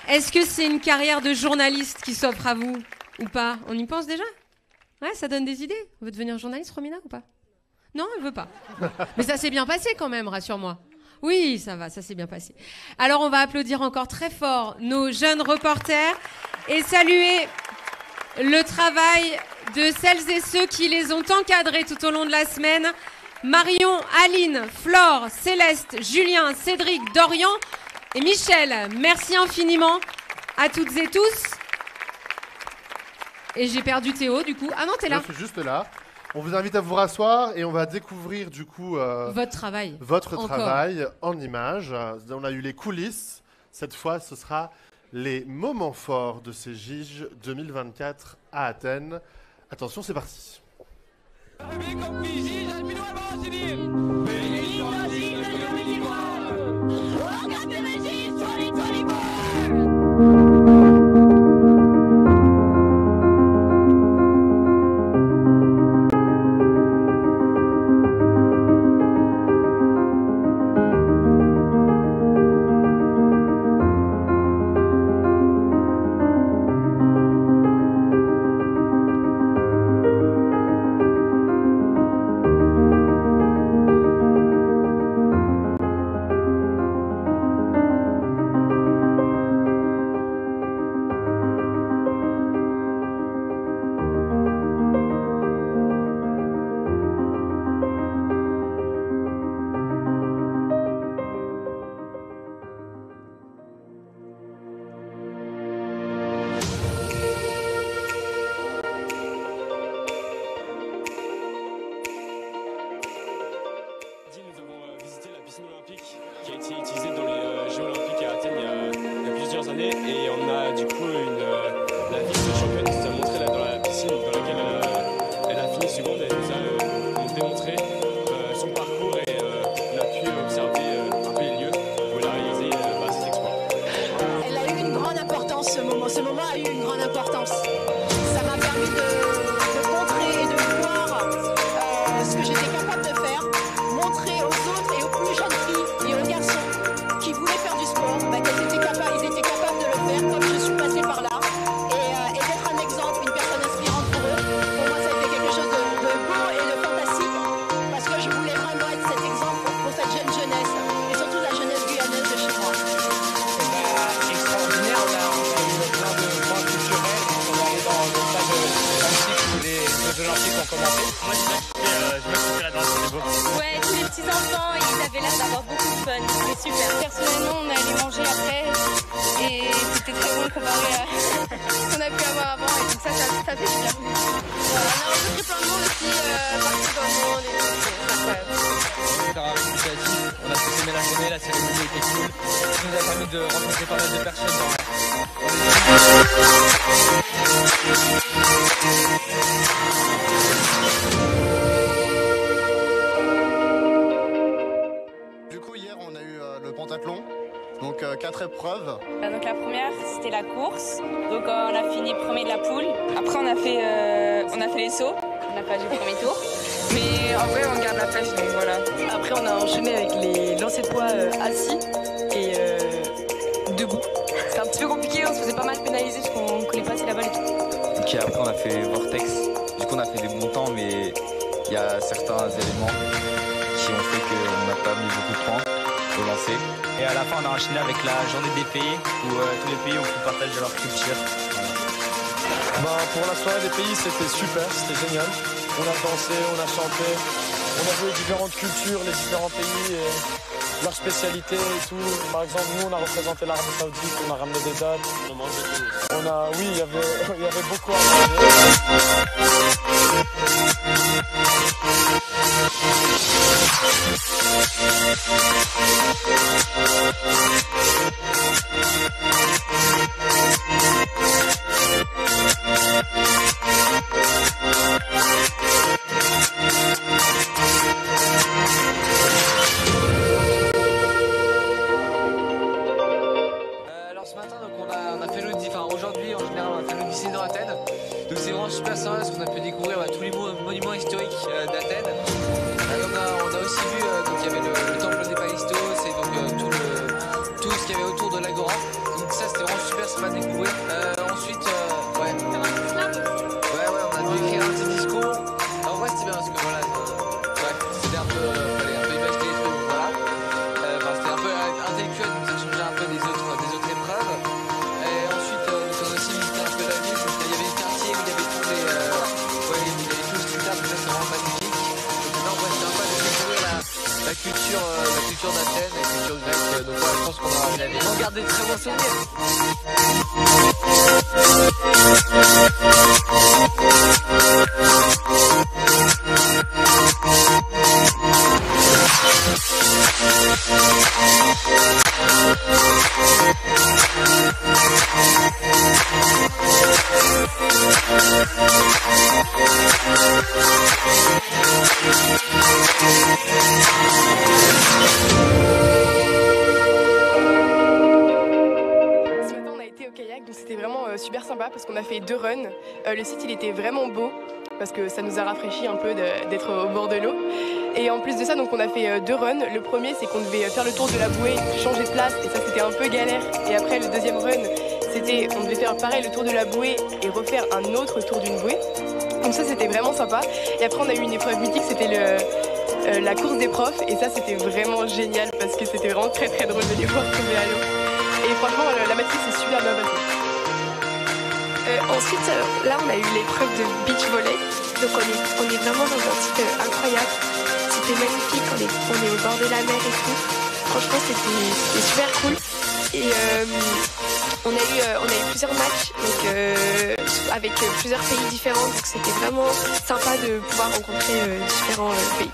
Est-ce que c'est une carrière de journaliste qui s'offre à vous ou pas? On y pense déjà? Ouais, ça donne des idées. On veut devenir journaliste, Romina, ou pas? Non, elle veut pas. Mais ça s'est bien passé quand même, rassure-moi. Oui, ça va, ça s'est bien passé. Alors, on va applaudir encore très fort nos jeunes reporters et saluer le travail de celles et ceux qui les ont encadrés tout au long de la semaine. Marion, Aline, Flore, Céleste, Julien, Cédric, Dorian et Michel. Merci infiniment à toutes et tous. Et j'ai perdu Théo, du coup. Ah non, t'es là. Je suis juste là. On vous invite à vous rasseoir et on va découvrir, du coup... votre travail. Votre travail en images. On a eu les coulisses. Cette fois, ce sera les moments forts de ces JIJ 2024 à Athènes. Attention, c'est parti. Et on a du coup la vice-championne qui nous a montré là, dans la piscine dans laquelle elle a fini seconde. Elle nous a démontré son parcours et on a pu observer un peu les lieux où elle a réalisé ses exploits. Elle a eu une grande importance ce moment. Ce moment a eu une grande importance. Ça m'a permis de montrer et de voir ce que j'étais capable de faire, montrer aux autres et aux plus jeunes filles et aux garçons qui voulaient faire du sport, qu'ils étaient capables de le faire comme je suis passée par là et d'être un exemple, une personne inspirante pour eux. Pour moi, ça a été quelque chose de beau et de fantastique parce que je voulais vraiment être cet exemple pour cette jeune jeunesse et surtout la jeunesse guyanaise de chez moi. Extraordinaire, on a eu plein de points culturels. On est allé dans le stade antique où les Jeux Olympiques ont commencé. Moi, je me suis la danse, c'était beau. Ouais, tous les petits enfants, ils avaient l'air d'avoir beaucoup de fun. C'était super. Personnellement, on est allé manger après et c'était très bon comparé à ce qu'on a pu avoir avant. Et donc ça fait super. On a rencontré plein de monde aussi, partout dans le monde et tout. C'est incroyable. Super récréatif, on a tous aimé la journée, la cérémonie était cool. Ça nous a permis de rencontrer pas mal de personnes dans Du coup, hier, on a eu le pentathlon, donc 4 épreuves. Donc la première, c'était la course. Donc on a fini premier de la poule. Après, on a fait les sauts. On n'a pas du premier tour. Mais en vrai, on garde la pêche, donc voilà. Après, on a enchaîné avec les lancers de poids assis et debout. C'était un petit peu compliqué, on se faisait pas mal pénaliser parce qu'on collait pas assez la balle et tout. Ok, après on a fait Vortex. Du coup on a fait des bons temps, mais il y a certains éléments qui ont fait qu'on n'a pas mis beaucoup de points au lancer. Et à la fin, on a enchaîné avec la journée des pays où tous les pays ont pu partager leur culture. Voilà. Pour la soirée des pays, c'était super, c'était génial. On a dansé, on a chanté, on a vu les différentes cultures, les différents pays et leurs spécialités et tout. Par exemple, nous, on a représenté l'Arabie Saoudite, on a ramené des dates. Oui, il y avait beaucoup à Alors ce matin, donc on a fait aujourd'hui en général on a fait l'Odyssée dans Athènes. Donc c'est vraiment super sympa parce qu'on a pu découvrir tous les monuments historiques d'Athènes. On a aussi vu donc il y avait le temple des Païstos et donc tout ce qu'il y avait autour de l'Agora. Donc ça c'était vraiment super sympa de découvrir. Ensuite on a dû écrire un petit discours. En vrai c'était bien parce que voilà, c'était un peu imaginer les trucs, voilà. C'était un peu intellectuel, donc ça changeait un peu des autres épreuves. Et ensuite on a aussi visité un peu la ville, donc il y avait le quartier où il y avait tous les tout le street art, c'est vraiment magnifique. Donc là on va sympa de découvrir la culture d'Athènes, la culture grecque. Donc voilà, je pense qu'on aura gardé de très bons souvenirs. Ce matin, on a été au kayak, donc c'était vraiment super sympa parce qu'on a fait 2 runs. Le site, il était vraiment beau parce que ça nous a rafraîchi un peu d'être au bord de l'eau. Et en plus de ça, donc on a fait 2 runs. Le premier, c'est qu'on devait faire le tour de la bouée, changer de place, et ça c'était un peu galère. Et après, le deuxième run, c'était on devait faire pareil le tour de la bouée et refaire un autre tour d'une bouée. Donc ça, c'était vraiment sympa. Et après, on a eu une épreuve mythique, c'était la course des profs. Et ça, c'était vraiment génial parce que c'était vraiment très très drôle de les voir tomber à l'eau. Et franchement, la matinée s'est super bien passée. Ensuite, là, on a eu l'épreuve de beach volley. Donc, on est vraiment dans un site incroyable. C'était magnifique. On est au bord de la mer et tout. Franchement, c'était super cool. Et on a eu plusieurs matchs donc, avec plusieurs pays différents. Donc, c'était vraiment sympa de pouvoir rencontrer différents pays.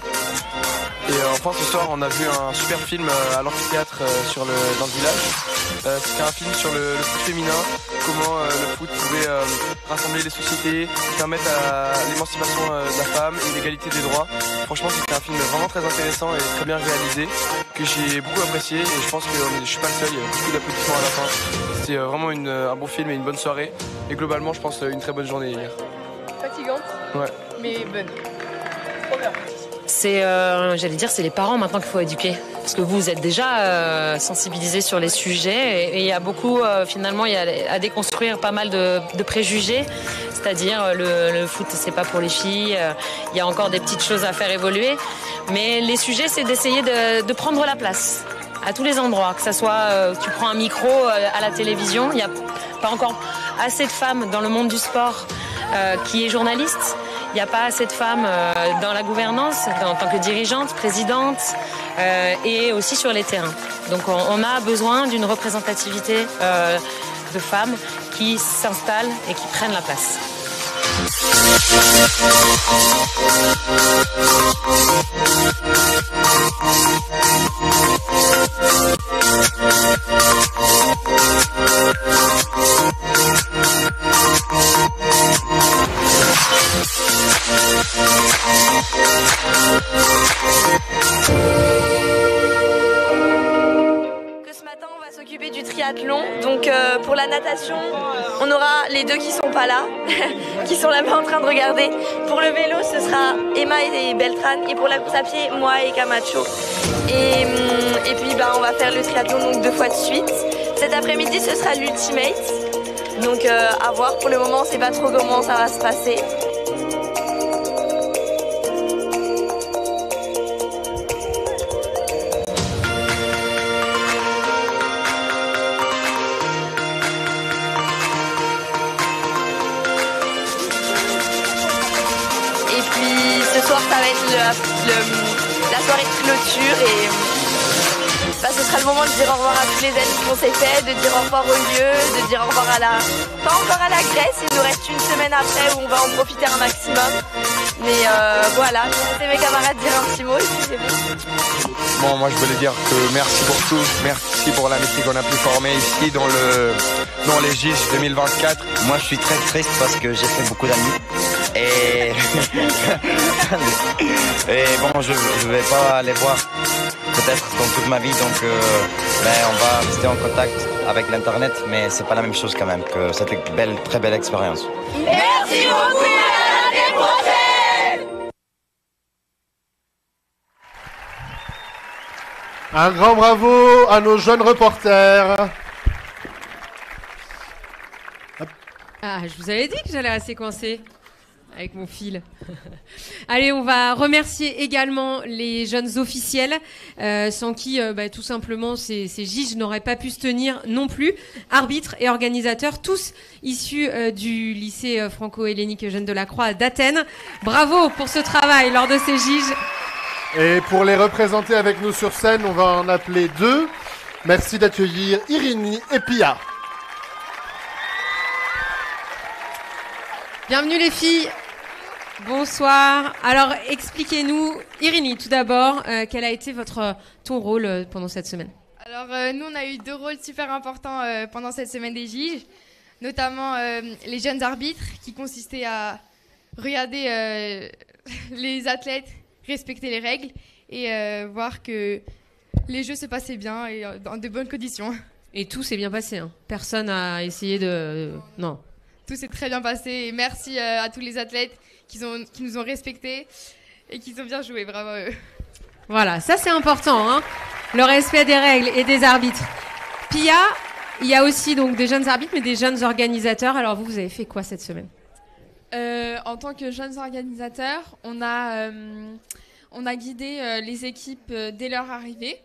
Et enfin ce soir on a vu un super film à l'amphithéâtre dans le village. C'était un film sur le foot féminin, comment le foot pouvait rassembler les sociétés, permettre à l'émancipation de la femme et l'égalité des droits. Franchement, c'était un film vraiment très intéressant et très bien réalisé, que j'ai beaucoup apprécié et je pense que je suis pas le seul, il y a beaucoup d'applaudissements à la fin. C'était vraiment un bon film et une bonne soirée. Et globalement, je pense une très bonne journée hier. Fatigante, ouais, mais bonne. Trop bien. C'est, j'allais dire, c'est les parents maintenant qu'il faut éduquer. Parce que vous êtes déjà sensibilisés sur les sujets et il y a beaucoup, finalement, il y a à déconstruire pas mal de préjugés. C'est-à-dire le foot, c'est pas pour les filles. Il y a encore des petites choses à faire évoluer. Mais les sujets, c'est d'essayer de prendre la place à tous les endroits. Que ça soit, tu prends un micro à la télévision, il n'y a pas encore assez de femmes dans le monde du sport qui est journaliste. Il n'y a pas assez de femmes dans la gouvernance, en tant que dirigeante, présidente, et aussi sur les terrains. Donc on a besoin d'une représentativité de femmes qui s'installent et qui prennent la place. Ce matin, on va s'occuper du triathlon. Donc pour la natation, on aura les deux qui sont pas là, qui sont là-bas en train de regarder. Pour le vélo, ce sera Emma et Beltrán. Et pour la course à pied, moi et Camacho. Et puis on va faire le triathlon donc 2 fois de suite. Cet après-midi, ce sera l'ultimate. Donc à voir. Pour le moment, on sait pas trop comment ça va se passer. Ça va être la soirée de clôture et ce sera le moment de dire au revoir à tous les amis qu'on s'est fait, de dire au revoir au lieu, de dire au revoir pas encore à la Grèce, il nous reste une semaine après où on va en profiter un maximum. Mais voilà, je vais laisser mes camarades dire un petit mot et puis c'est bon. Bon, moi je voulais dire que merci pour tout, merci pour l'amitié qu'on a pu former ici dans les JIJ 2024. Moi je suis très triste parce que j'ai fait beaucoup d'amis. Et bon, je vais pas les voir peut-être dans toute ma vie, donc on va rester en contact avec l'internet, mais c'est pas la même chose quand même que cette très belle expérience. Merci beaucoup, à l'année prochaine. Un grand bravo à nos jeunes reporters. Ah, je vous avais dit que j'allais assez coincée avec mon fil. Allez, on va remercier également les jeunes officiels, sans qui, tout simplement, ces JIJ n'auraient pas pu se tenir non plus. Arbitres et organisateurs, tous issus du lycée franco-hellénique Eugène Delacroix d'Athènes. Bravo pour ce travail lors de ces JIJ. Et pour les représenter avec nous sur scène, on va en appeler 2. Merci d'accueillir Irini et Pia. Bienvenue les filles. Bonsoir. Alors, expliquez-nous, Irini, tout d'abord, quel a été ton rôle pendant cette semaine? Alors, nous, on a eu 2 rôles super importants pendant cette semaine des JIJ, notamment les jeunes arbitres, qui consistaient à regarder les athlètes, respecter les règles et voir que les jeux se passaient bien et dans de bonnes conditions. Et tout s'est bien passé, hein. Personne n'a essayé de... Non. Tout s'est très bien passé et merci à tous les athlètes qui nous ont respectés et qui ont bien joué. Bravo à eux. Voilà, ça c'est important, hein, le respect des règles et des arbitres. Pia, il y a aussi donc des jeunes arbitres mais des jeunes organisateurs. Alors vous avez fait quoi cette semaine? En tant que jeunes organisateurs, on a guidé les équipes dès leur arrivée.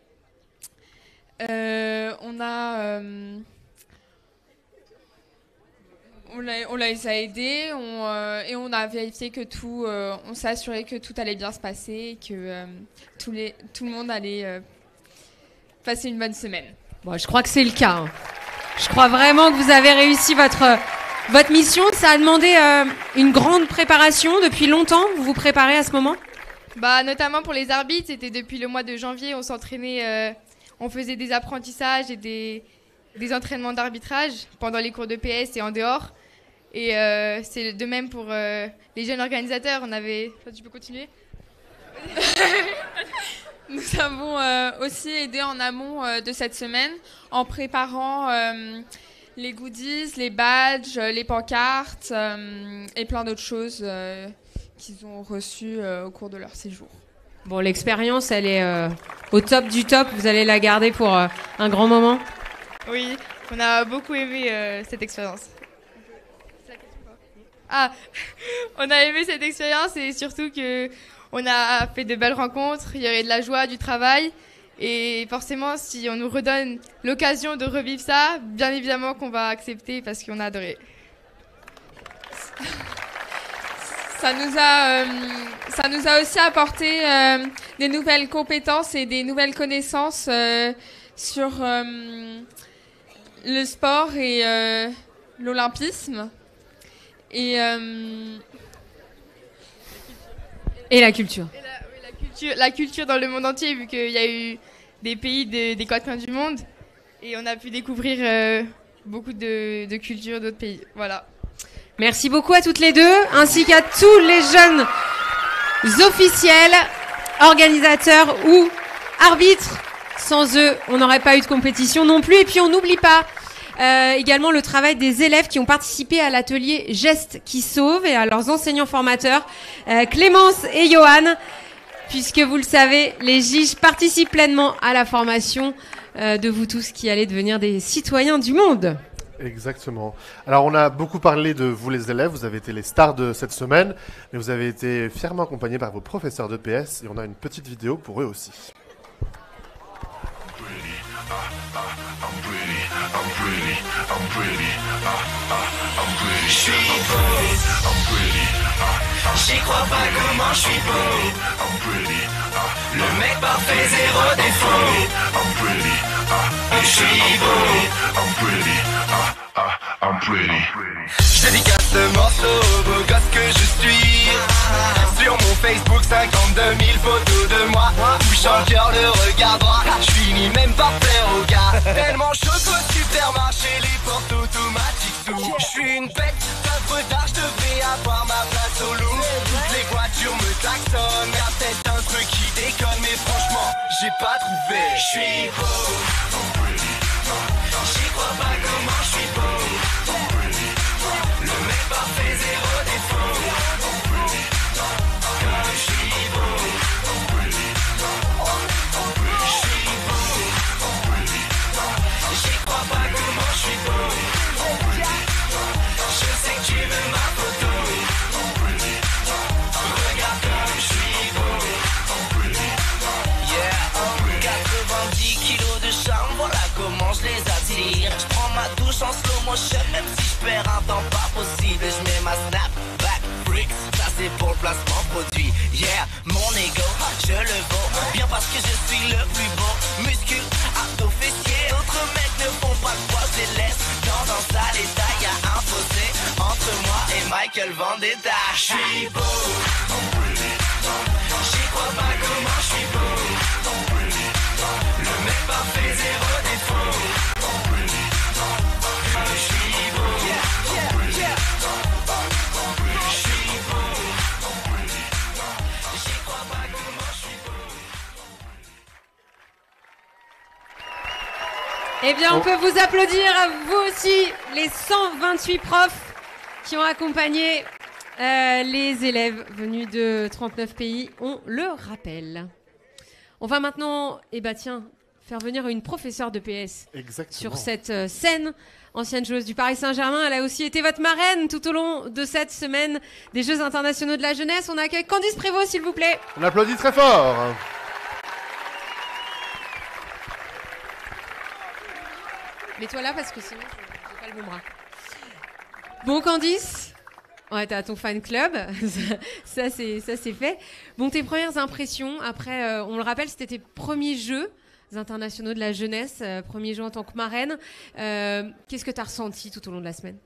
On les a aidés et on a vérifié que on s'est assuré que tout allait bien se passer et que tout le monde allait passer une bonne semaine. Bon, je crois que c'est le cas, hein. Je crois vraiment que vous avez réussi votre mission. Ça a demandé une grande préparation. Depuis longtemps, vous vous préparez à ce moment? Notamment pour les arbitres, c'était depuis le mois de janvier, on s'entraînait, on faisait des apprentissages et des entraînements d'arbitrage pendant les cours de PS et en dehors. Et c'est de même pour les jeunes organisateurs. Tu peux continuer? Nous avons aussi aidé en amont de cette semaine en préparant les goodies, les badges, les pancartes et plein d'autres choses qu'ils ont reçues au cours de leur séjour. Bon, l'expérience, elle est au top du top. Vous allez la garder pour un grand moment? Oui, on a beaucoup aimé cette expérience. Ah, on a aimé cette expérience et surtout qu'on a fait de belles rencontres, il y aurait de la joie, du travail. Et forcément, si on nous redonne l'occasion de revivre ça, bien évidemment qu'on va accepter parce qu'on a adoré. Ça nous a aussi apporté des nouvelles compétences et des nouvelles connaissances sur le sport et l'olympisme. Et la culture. La culture dans le monde entier, vu qu'il y a eu des pays des quatre coins du monde. Et on a pu découvrir beaucoup de cultures d'autres pays. Voilà. Merci beaucoup à toutes les deux, ainsi qu'à tous les jeunes officiels, organisateurs ou arbitres. Sans eux, on n'aurait pas eu de compétition non plus. Et puis on n'oublie pas également le travail des élèves qui ont participé à l'atelier Gestes qui sauvent et à leurs enseignants formateurs, Clémence et Johan, puisque vous le savez, les JIJ participent pleinement à la formation de vous tous qui allez devenir des citoyens du monde. Exactement. Alors on a beaucoup parlé de vous les élèves, vous avez été les stars de cette semaine, mais vous avez été fièrement accompagnés par vos professeurs de PS et on a une petite vidéo pour eux aussi. J'y crois pas comment je suis beau. Le mec parfait, zéro défaut. Je suis beau. Je dédicace ce morceau au beau gosse que je suis. Sur mon Facebook, 52 000 photos de moi. Touchant le cœur, le regard droit. Je finis même par plaire au gars. Tellement chaud qu'au supermarché, les portes automatiques s'ouvrent. Je suis une bête, d'œuvre d'art, je devrais avoir ma place au loup. Toutes les voitures me klaxonnent. Y'a peut-être un truc qui déconne, mais franchement, j'ai pas trouvé. Je suis beau. J'y crois pas comment je suis beau. Le mec parfait, zéro défaut. Je suis beau. Je suis beau. J'y crois pas comment je suis beau. Je sais que tu veux ma photo. Regarde comme je suis beau. Yeah, 90 kilos de charme, voilà comment je les attire. Je prends ma douche en slow motion, même si je perds un temps pas possible. Et je mets ma snapback bricks, ça c'est pour le placement produit. Yeah, mon ego, je le vaux, bien parce que je suis le plus beau. Muscle, abdos, fessiers, d'autres mecs ne font pas le poids, je les laisse dans un sale état. Y'a un fossé entre moi et Michael Vendetta. Je suis beau, j'y crois pas comment je suis beau. Le mec parfait, zéro défaut. Je suis beau, je suis beau. J'y crois pas comment je suis beau. Eh bien, on peut vous applaudir, vous aussi, les 128 profs qui ont accompagné les élèves venus de 39 pays, on le rappelle. On va maintenant, faire venir une professeure de PS sur cette scène. Ancienne joueuse du Paris Saint-Germain, elle a aussi été votre marraine tout au long de cette semaine des Jeux internationaux de la jeunesse. On accueille Candice Prévost, s'il vous plaît. On applaudit très fort. Mets-toi là parce que sinon je n'ai pas le bon bras. Bon, Candice, ouais, t'as ton fan club, ça c'est fait. Bon, tes premières impressions, après, on le rappelle, c'était tes premiers Jeux internationaux de la jeunesse, premier jeu en tant que marraine. Qu'est-ce que tu as ressenti tout au long de la semaine ?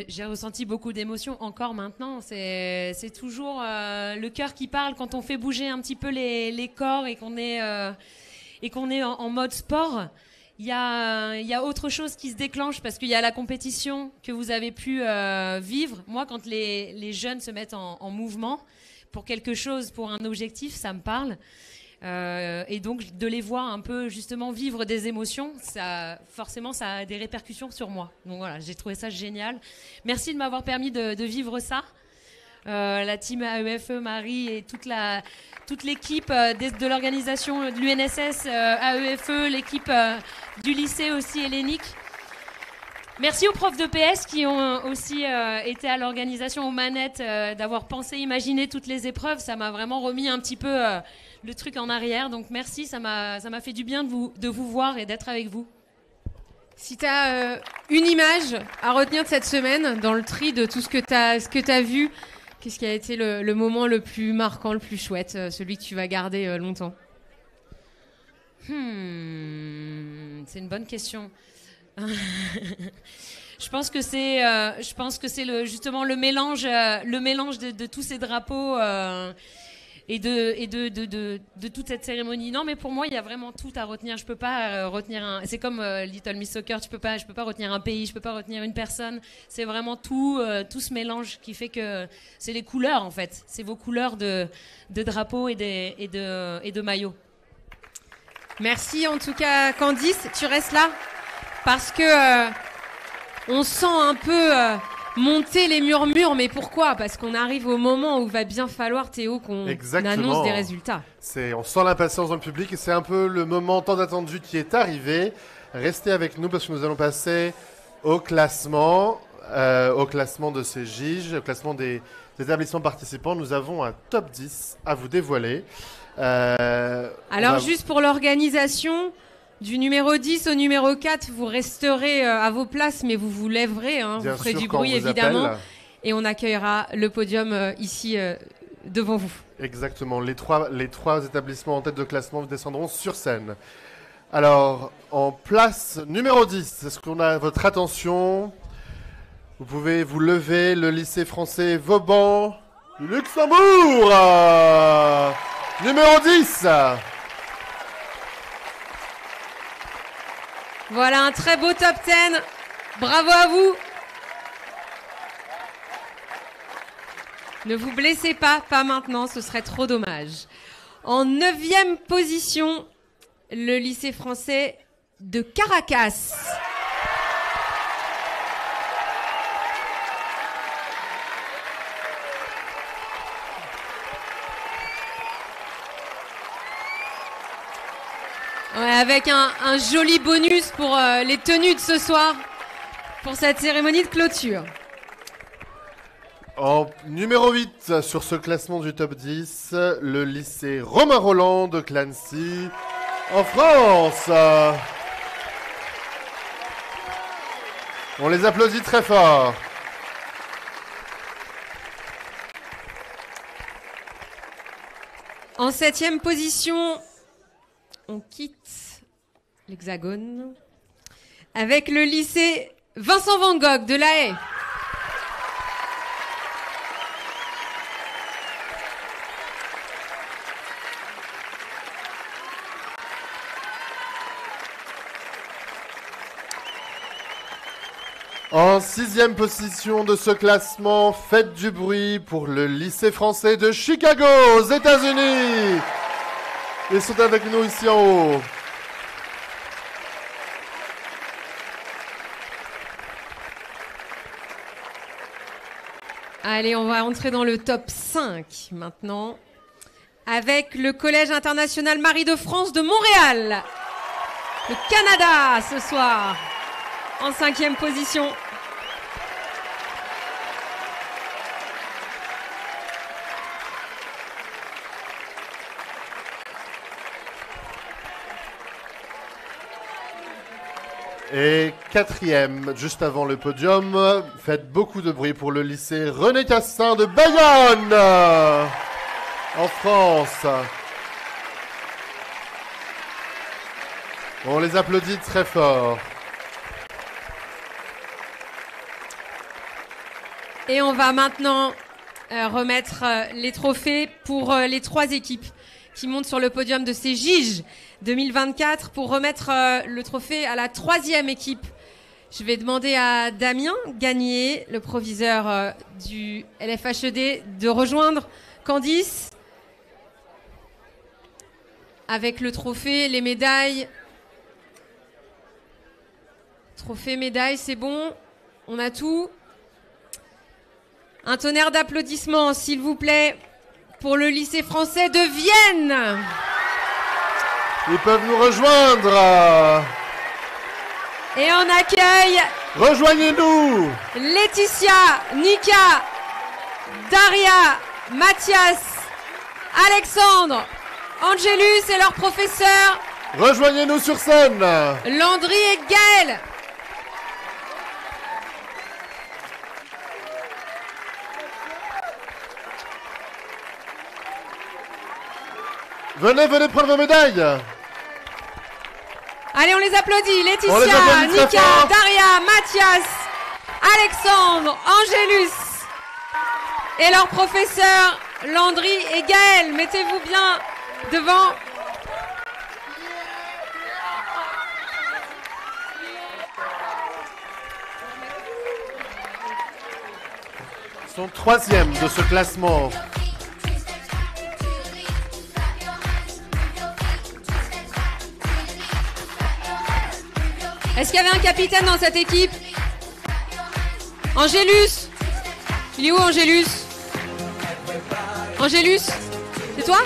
J'ai ressenti beaucoup d'émotions encore maintenant. C'est toujours le cœur qui parle quand on fait bouger un petit peu les corps et qu'on est en mode sport. il y a autre chose qui se déclenche parce qu'il y a la compétition que vous avez pu vivre. Moi, quand les jeunes se mettent en mouvement pour quelque chose, pour un objectif, ça me parle. Et donc, de les voir un peu justement vivre des émotions, forcément, ça a des répercussions sur moi. Donc voilà, j'ai trouvé ça génial. Merci de m'avoir permis de vivre ça. La team AEFE, Marie et toute l'équipe de l'organisation de l'UNSS, AEFE, l'équipe du lycée aussi hellénique. Merci aux profs de PS qui ont aussi été à l'organisation, aux manettes, d'avoir pensé, imaginé toutes les épreuves. Ça m'a vraiment remis un petit peu le truc en arrière. Donc merci, ça m'a fait du bien de vous voir et d'être avec vous. Si tu as une image à retenir de cette semaine, dans le tri de tout ce que tu as vu, qu'est-ce qui a été le moment le plus marquant, le plus chouette, celui que tu vas garder longtemps? C'est une bonne question. Je pense que c'est justement le mélange de tous ces drapeaux et de toute cette cérémonie. Non, mais pour moi, il y a vraiment tout à retenir. Je peux pas retenir c'est comme Little Miss Soccer. Je peux pas retenir un pays. Je peux pas retenir une personne. C'est vraiment tout ce mélange qui fait que c'est les couleurs en fait. C'est vos couleurs de drapeaux et de maillots. Merci en tout cas, Candice. Tu restes là parce que on sent un peu monter les murmures, mais pourquoi? Parce qu'on arrive au moment où va bien falloir, Théo, qu'on annonce des résultats. On sent l'impatience dans le public et c'est un peu le moment tant attendu qui est arrivé. Restez avec nous parce que nous allons passer au classement de ces GIGE, au classement des établissements participants. Nous avons un top 10 à vous dévoiler. Juste pour l'organisation, du numéro 10 au numéro 4, vous resterez à vos places, mais vous vous lèverez, vous ferez du bruit évidemment, et on accueillera le podium ici devant vous. Exactement, les trois établissements en tête de classement descendront sur scène. Alors, en place numéro 10, est-ce qu'on a votre attention? Vous pouvez vous lever, le lycée français Vauban du Luxembourg, numéro 10. Voilà un très beau top 10. Bravo à vous. Ne vous blessez pas maintenant, ce serait trop dommage. En 9e position, le lycée français de Caracas. Ouais, avec un joli bonus pour les tenues de ce soir, pour cette cérémonie de clôture. En numéro 8 sur ce classement du top 10, le lycée Romain Rolland de Clancy, en France. On les applaudit très fort. En 7e position, on quitte l'Hexagone avec le lycée Vincent Van Gogh de La Haye. En 6e position de ce classement, faites du bruit pour le lycée français de Chicago, aux États-Unis. Ils sont avec nous ici en haut. Allez, on va entrer dans le top 5 maintenant avec le Collège international Marie de France de Montréal. Le Canada ce soir en 5e position. Et 4e, juste avant le podium, faites beaucoup de bruit pour le lycée René Cassin de Bayonne, en France. On les applaudit très fort. Et on va maintenant remettre les trophées pour les 3 équipes qui montent sur le podium de ces GIGE 2024 pour remettre le trophée à la 3e équipe. Je vais demander à Damien Gagné, le proviseur du LFHED, de rejoindre Candice avec le trophée, les médailles. Trophée, médaille, c'est bon. On a tout. Un tonnerre d'applaudissements, s'il vous plaît, pour le lycée français de Vienne. Ils peuvent nous rejoindre. Et on accueille... Rejoignez-nous. Laetitia, Nika, Daria, Mathias, Alexandre, Angelus et leurs professeurs. Rejoignez-nous sur scène. Landry et Gaël. Venez prendre vos médailles. Allez, on les applaudit. Laetitia, On les applaudit très Nika, fort. Daria, Mathias, Alexandre, Angelus et leurs professeurs Landry et Gaël. Mettez-vous bien devant. Ils sont 3e de ce classement. Est-ce qu'il y avait un capitaine dans cette équipe? Angélus? Il est où, Angélus? Angélus? C'est toi?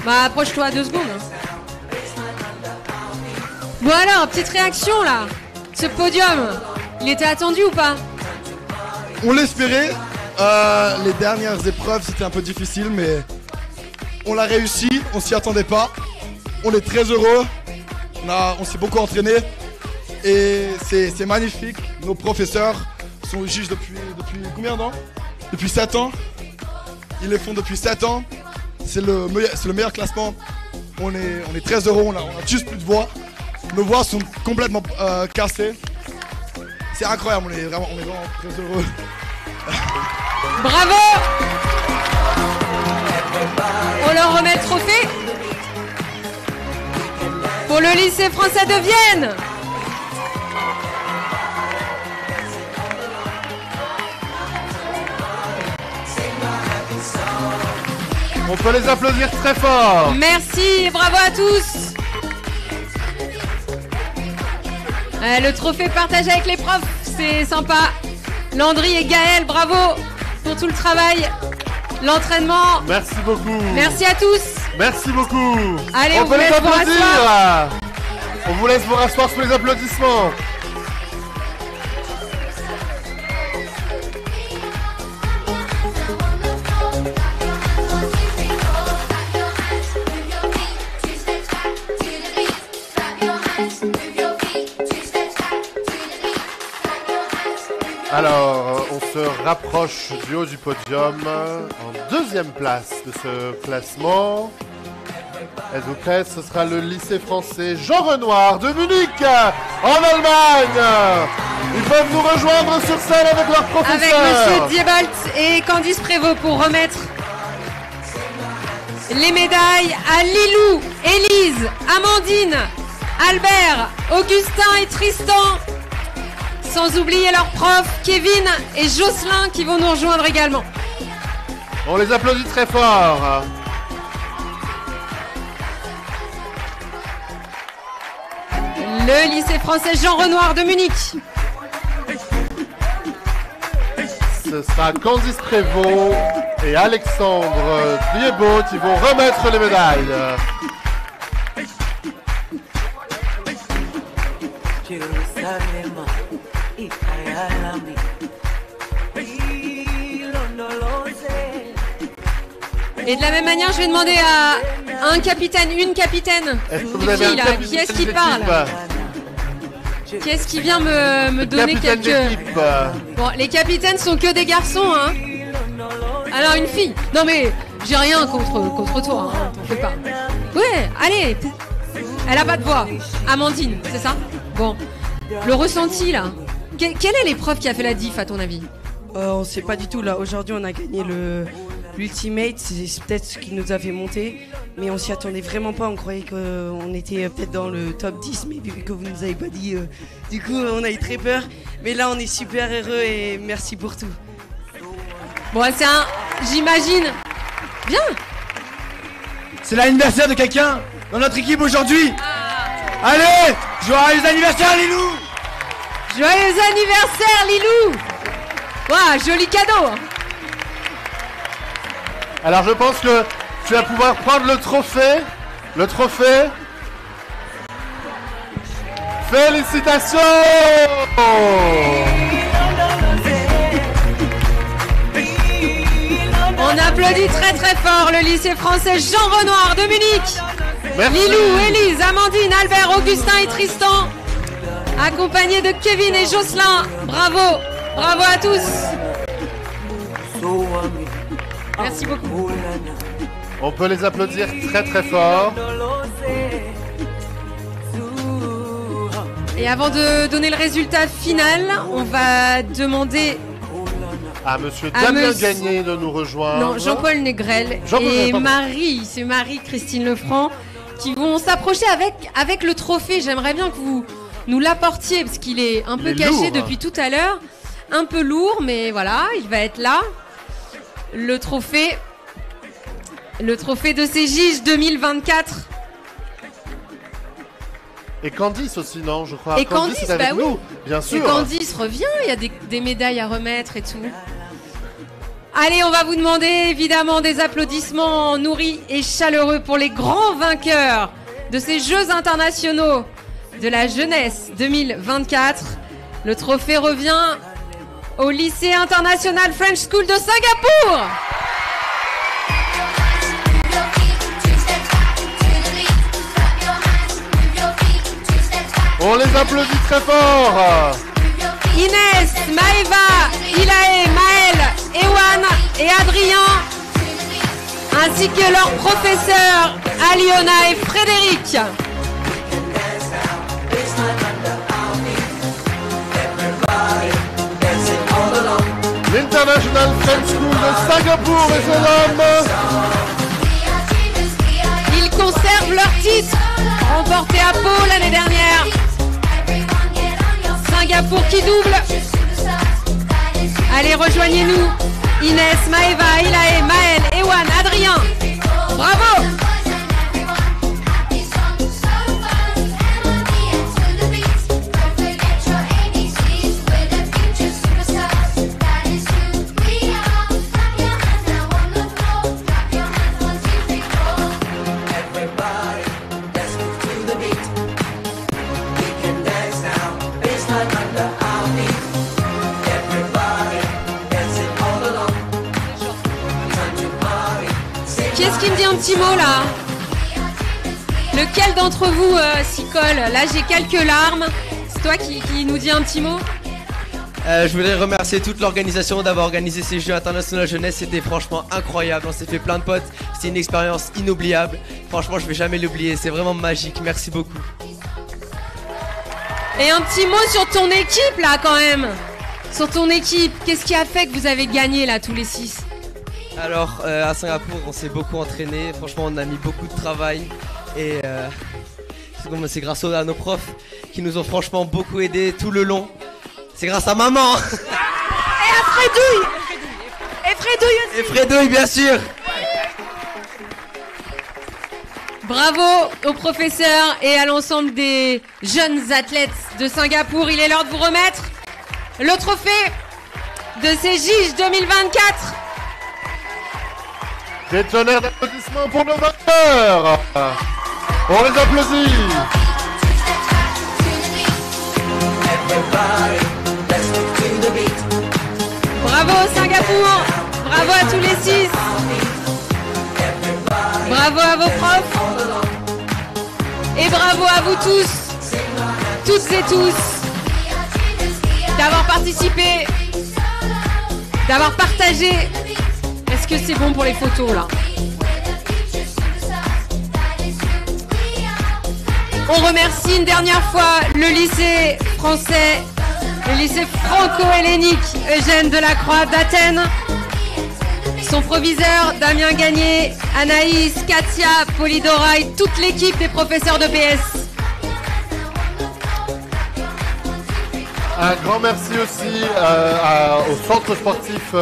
Bah, approche-toi 2 secondes. Bon alors, petite réaction là. Ce podium, il était attendu ou pas? On l'espérait. Les dernières épreuves, c'était un peu difficile, mais on l'a réussi. On s'y attendait pas. On est très heureux. On s'est beaucoup entraîné. Et c'est magnifique. Nos professeurs sont juges depuis combien de temps? Depuis 7 ans. Ils les font depuis 7 ans. C'est le meilleur classement. On est très heureux. On a juste plus de voix. Nos voix sont complètement cassées. C'est incroyable. On est vraiment très heureux. Bravo! On leur remet le trophée pour le lycée français de Vienne. On peut les applaudir très fort. Merci et bravo à tous. Le trophée partagé avec les profs, c'est sympa. Landry et Gaël, bravo pour tout le travail, l'entraînement. Merci beaucoup. Merci à tous. Merci beaucoup. Allez, on peut vous les laisse vous applaudir. rasseoir. On vous laisse vous rasseoir sous les applaudissements. Alors, on se rapproche du haut du podium, en 2e place de ce classement. Êtes-vous prêts? Ce sera le lycée français Jean Renoir de Munich, en Allemagne. Ils peuvent nous rejoindre sur scène avec leurs professeurs. Avec Monsieur Diebolt et Candice Prévost pour remettre les médailles à Lilou, Élise, Amandine, Albert, Augustin et Tristan. Sans oublier leurs profs, Kevin et Jocelyn qui vont nous rejoindre également. On les applaudit très fort. Le lycée français Jean Renoir de Munich. Ce sera Candice Prévost et Alexandre Diebolt qui vont remettre les médailles. Et de la même manière, je vais demander à un capitaine, une capitaine. Qui est-ce qui parle? Qui est-ce qui vient me donner quelques... Bon, les capitaines sont que des garçons, hein. Alors une fille. Non mais j'ai rien contre toi, hein, t'en fais pas. Ouais, allez. Elle a pas de voix. Amandine, c'est ça? Bon. Le ressenti là. Quelle est l'épreuve qui a fait la diff à ton avis? On sait pas du tout là. Aujourd'hui on a gagné l'Ultimate, c'est peut-être ce qui nous a fait monter, mais on s'y attendait vraiment pas. On croyait qu'on était peut-être dans le top 10, mais vu que vous nous avez pas dit, du coup on a eu très peur. Mais là on est super heureux et merci pour tout. Bon, c'est un... J'imagine... Bien. C'est l'anniversaire de quelqu'un dans notre équipe aujourd'hui. Allez, joyeux anniversaire Lilou. Joyeux anniversaire Lilou. Waouh, joli cadeau. Alors je pense que tu vas pouvoir prendre le trophée. Le trophée. Félicitations. On applaudit très très fort le lycée français Jean Renoir de Munich. Merci. Lilou, Élise, Amandine, Albert, Augustin et Tristan, accompagnés de Kevin et Jocelyn. Bravo, bravo à tous. Merci beaucoup. On peut les applaudir très très fort. Et avant de donner le résultat final, on va demander à Monsieur Damien Gagné de nous rejoindre. Non, Jean-Paul Négrel et Marie, c'est Marie-Christine Lefranc qui vont s'approcher avec le trophée. J'aimerais bien que vous nous l'apportiez parce qu'il est un peu caché depuis tout à l'heure. Un peu lourd, mais voilà, il va être là. Le trophée de CJJ 2024. Et Candice aussi, non, je crois. Et Candice, est avec bah oui. nous, bien sûr. Et Candice revient, il y a des médailles à remettre et tout. Allez, on va vous demander évidemment des applaudissements nourris et chaleureux pour les grands vainqueurs de ces Jeux internationaux de la jeunesse 2024. Le trophée revient au lycée international French School de Singapour. On les applaudit très fort. Inès, Maëva, Ilaé, Maël, Ewan et Adrien, ainsi que leurs professeurs Aliona et Frédéric. L'International French School de Singapour et son homme. Ils conservent leur titre, remporté à Pau l'année dernière. Singapour qui double. Allez, rejoignez-nous. Inès, Maëva, Ilaé, Maël, Ewan, Adrien. Bravo. Qu'est-ce qui me dit un petit mot là? Lequel d'entre vous s'y colle? Là j'ai quelques larmes. C'est toi qui nous dis un petit mot? Je voudrais remercier toute l'organisation d'avoir organisé ces Jeux internationaux jeunesse. C'était franchement incroyable. On s'est fait plein de potes. C'était une expérience inoubliable. Franchement, je vais jamais l'oublier. C'est vraiment magique. Merci beaucoup. Et un petit mot sur ton équipe là quand même. Sur ton équipe, qu'est-ce qui a fait que vous avez gagné là tous les 6? Alors à Singapour, on s'est beaucoup entraîné. Franchement, on a mis beaucoup de travail. Et c'est grâce à nos profs qui nous ont franchement beaucoup aidés tout le long. C'est grâce à maman. Et à Fredouille. Et Fredouille aussi. Et Fredouille, bien sûr. Bravo aux professeurs et à l'ensemble des jeunes athlètes de Singapour. Il est l'heure de vous remettre le trophée de CJJ 2024. Des tonnerres d'applaudissements pour nos vainqueurs. On les applaudit. Bravo Singapour. Bravo à tous les 6. Bravo à vos profs. Et bravo à vous tous, toutes et tous, d'avoir participé, d'avoir partagé. Est-ce que c'est bon pour les photos là? On remercie une dernière fois le lycée français, le lycée franco-hellénique Eugène Delacroix d'Athènes, son proviseur Damien Gagné, Anaïs, Katia, Polydora et toute l'équipe des professeurs de PS. Un grand merci aussi au centre sportif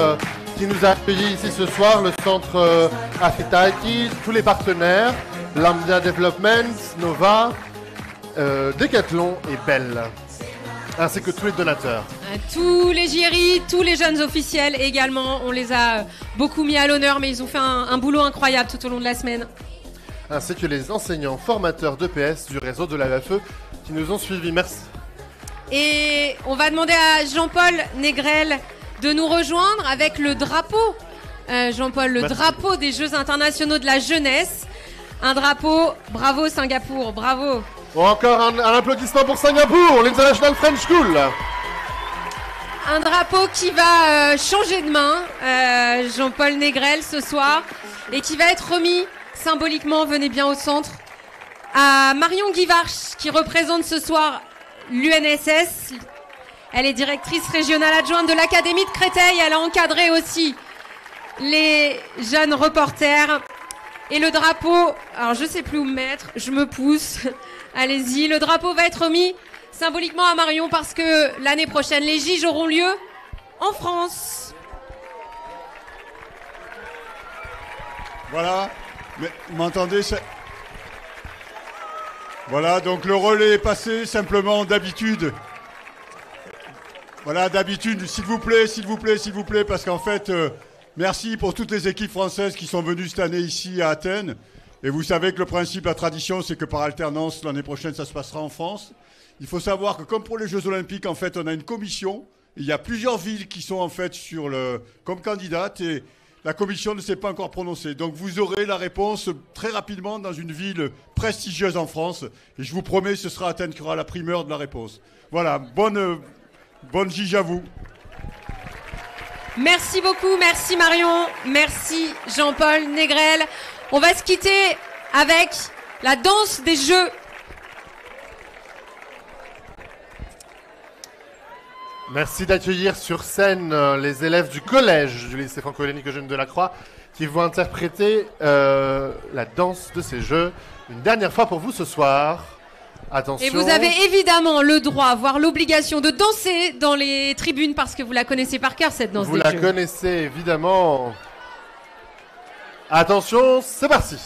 qui nous a accueillis ici ce soir, le centre Afitaiki, tous les partenaires, Lambda Development, Nova, Decathlon et Bell, ainsi que tous les donateurs. Tous les JRI, tous les jeunes officiels également, on les a beaucoup mis à l'honneur, mais ils ont fait un boulot incroyable tout au long de la semaine. Ainsi que les enseignants formateurs d'EPS du réseau de l'AFE qui nous ont suivis. Merci. Et on va demander à Jean-Paul Négrel de nous rejoindre avec le drapeau. Jean-Paul, le drapeau des Jeux internationaux de la jeunesse. Un drapeau, bravo Singapour, bravo. Bon, encore un applaudissement pour Singapour, l'International French School. Un drapeau qui va changer de main, Jean-Paul Négrel ce soir, et qui va être remis symboliquement, venez bien au centre, à Marion Guivarch, qui représente ce soir l'UNSS. Elle est directrice régionale adjointe de l'Académie de Créteil. Elle a encadré aussi les jeunes reporters. Et le drapeau, alors je sais plus où me mettre, je me pousse. Allez-y, le drapeau va être remis symboliquement à Marion parce que l'année prochaine, les JIJ auront lieu en France. Voilà, mais vous m'entendez ça... Voilà, donc le relais est passé simplement d'habitude. Voilà, d'habitude, s'il vous plaît, parce qu'en fait, merci pour toutes les équipes françaises qui sont venues cette année ici à Athènes. Et vous savez que le principe, la tradition, c'est que par alternance, l'année prochaine, ça se passera en France. Il faut savoir que comme pour les Jeux Olympiques, en fait, on a une commission. Il y a plusieurs villes qui sont en fait comme candidates et la commission ne s'est pas encore prononcée. Donc vous aurez la réponse très rapidement dans une ville prestigieuse en France. Et je vous promets, ce sera Athènes qui aura la primeur de la réponse. Voilà, bonne Gigi à vous. Merci beaucoup, merci Marion, merci Jean-Paul Négrel. On va se quitter avec la danse des Jeux. Merci d'accueillir sur scène les élèves du collège du lycée franco-hellénique Eugène Delacroix qui vont interpréter la danse de ces Jeux une dernière fois pour vous ce soir. Attention. Et vous avez évidemment le droit, voire l'obligation de danser dans les tribunes parce que vous la connaissez par cœur cette danse des Jeux. Vous la connaissez évidemment. Attention, c'est parti.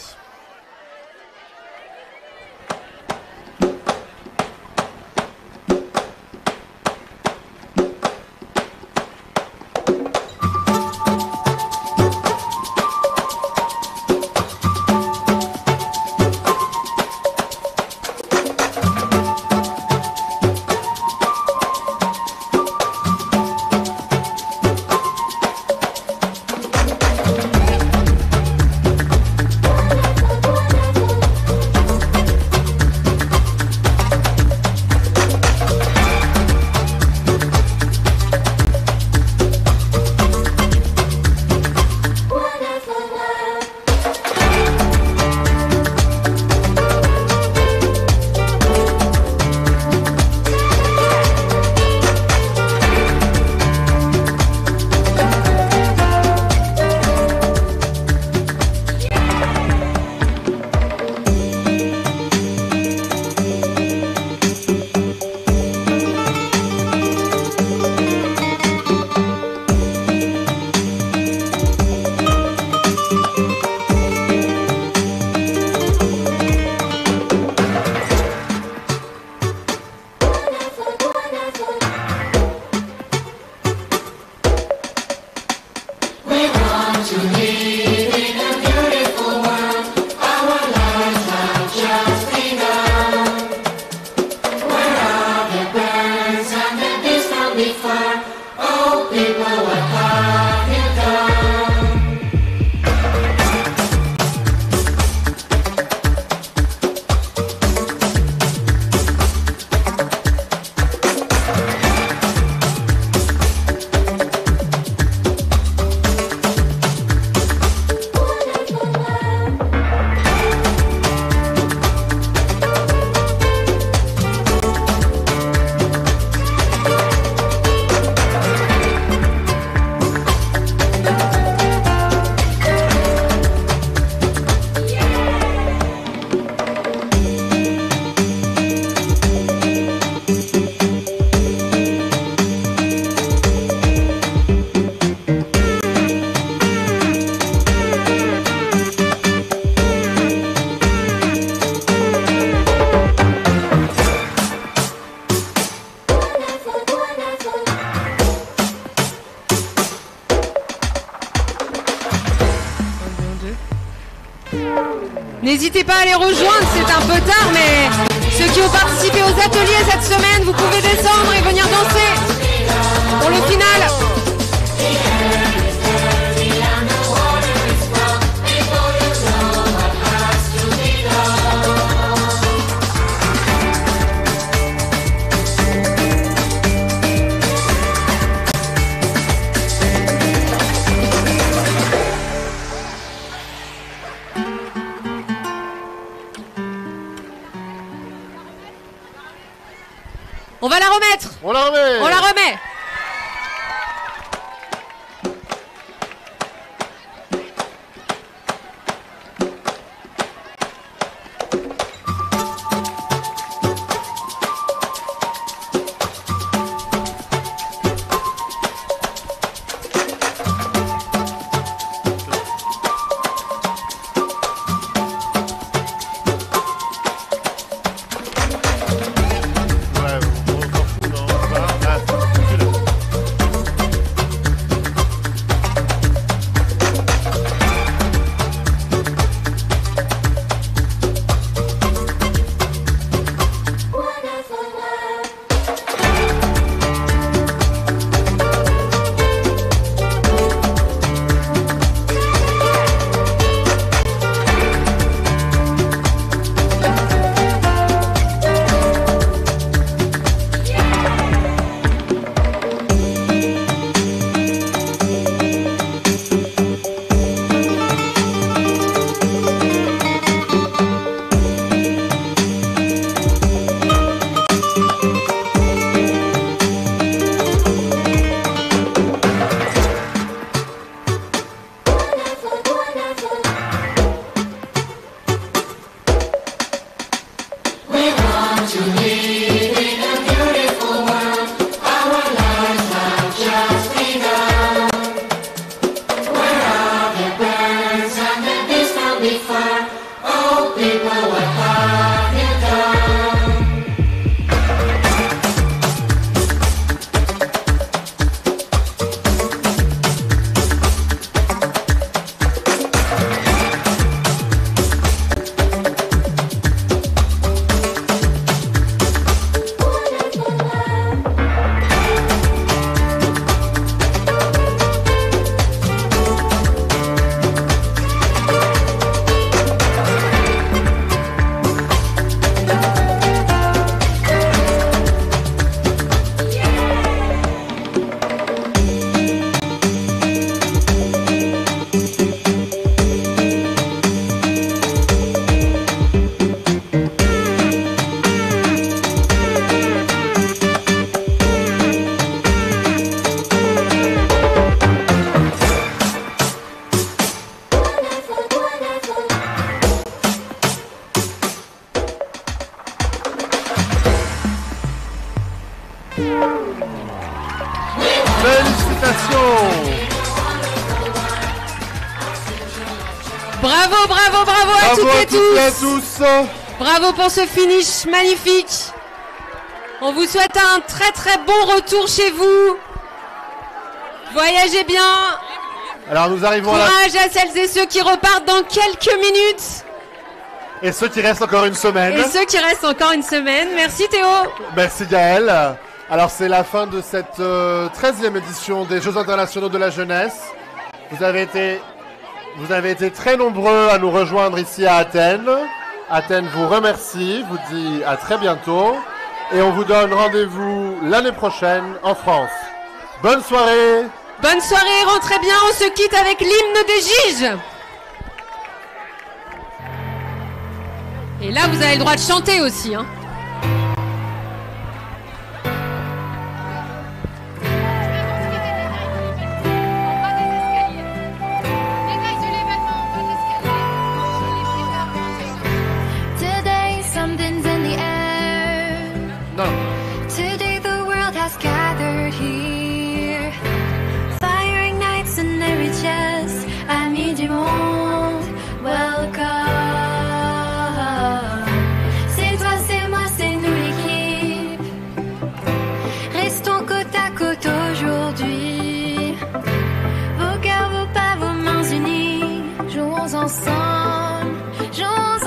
N'hésitez pas à les rejoindre, c'est un peu tard, mais ceux qui ont participé aux ateliers cette semaine, vous pouvez descendre et venir danser pour le final. On va la remettre. On la remet. On la remet. Bravo, bravo, bravo à toutes et tous. Bravo pour ce finish magnifique. On vous souhaite un très très bon retour chez vous. Voyagez bien. Alors nous arrivons Courage à celles et ceux qui repartent dans quelques minutes. Et ceux qui restent encore une semaine. Et ceux qui restent encore une semaine. Merci Théo. Merci Gaël. Alors c'est la fin de cette 13e édition des Jeux internationaux de la jeunesse. Vous avez été très nombreux à nous rejoindre ici à Athènes. Athènes vous remercie, vous dit à très bientôt. Et on vous donne rendez-vous l'année prochaine en France. Bonne soirée. Bonne soirée, rentrez bien, on se quitte avec l'hymne des Giges. Et là, vous avez le droit de chanter aussi, hein. Today something's in the air. No. Today the world has gathered here. Fire ignites in every chest. Amis du monde, welcome. C'est toi, c'est moi, c'est nous l'équipe. Restons côte à côte aujourd'hui. Vos cœurs, vos pas, vos mains unies. Jouons ensemble, jouons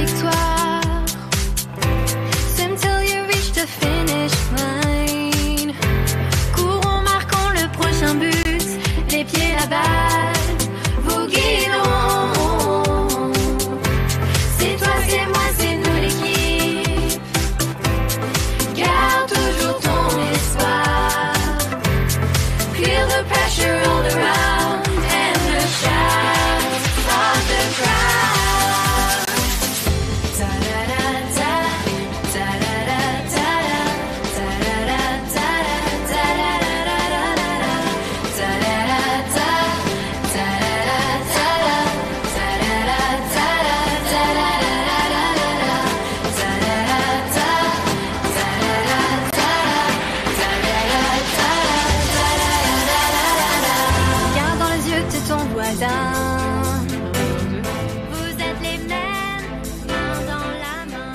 victoire. Swim till you reach the finish line. Courons, marquons le prochain but. Les pieds la balle, vous guideront. C'est toi, c'est moi, c'est nous l'équipe. Garde toujours ton espoir. Feel the pressure all around and the shout of the crowd. Ta-da-da-da, ta-da-da-da-da, Regarde dans les yeux de ton voisin. Vous êtes les mêmes, main dans la main.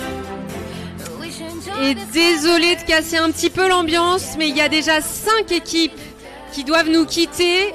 Oui, je ne Et désolé de casser un petit peu l'ambiance, mais il y a déjà 5 équipes qui doivent nous quitter.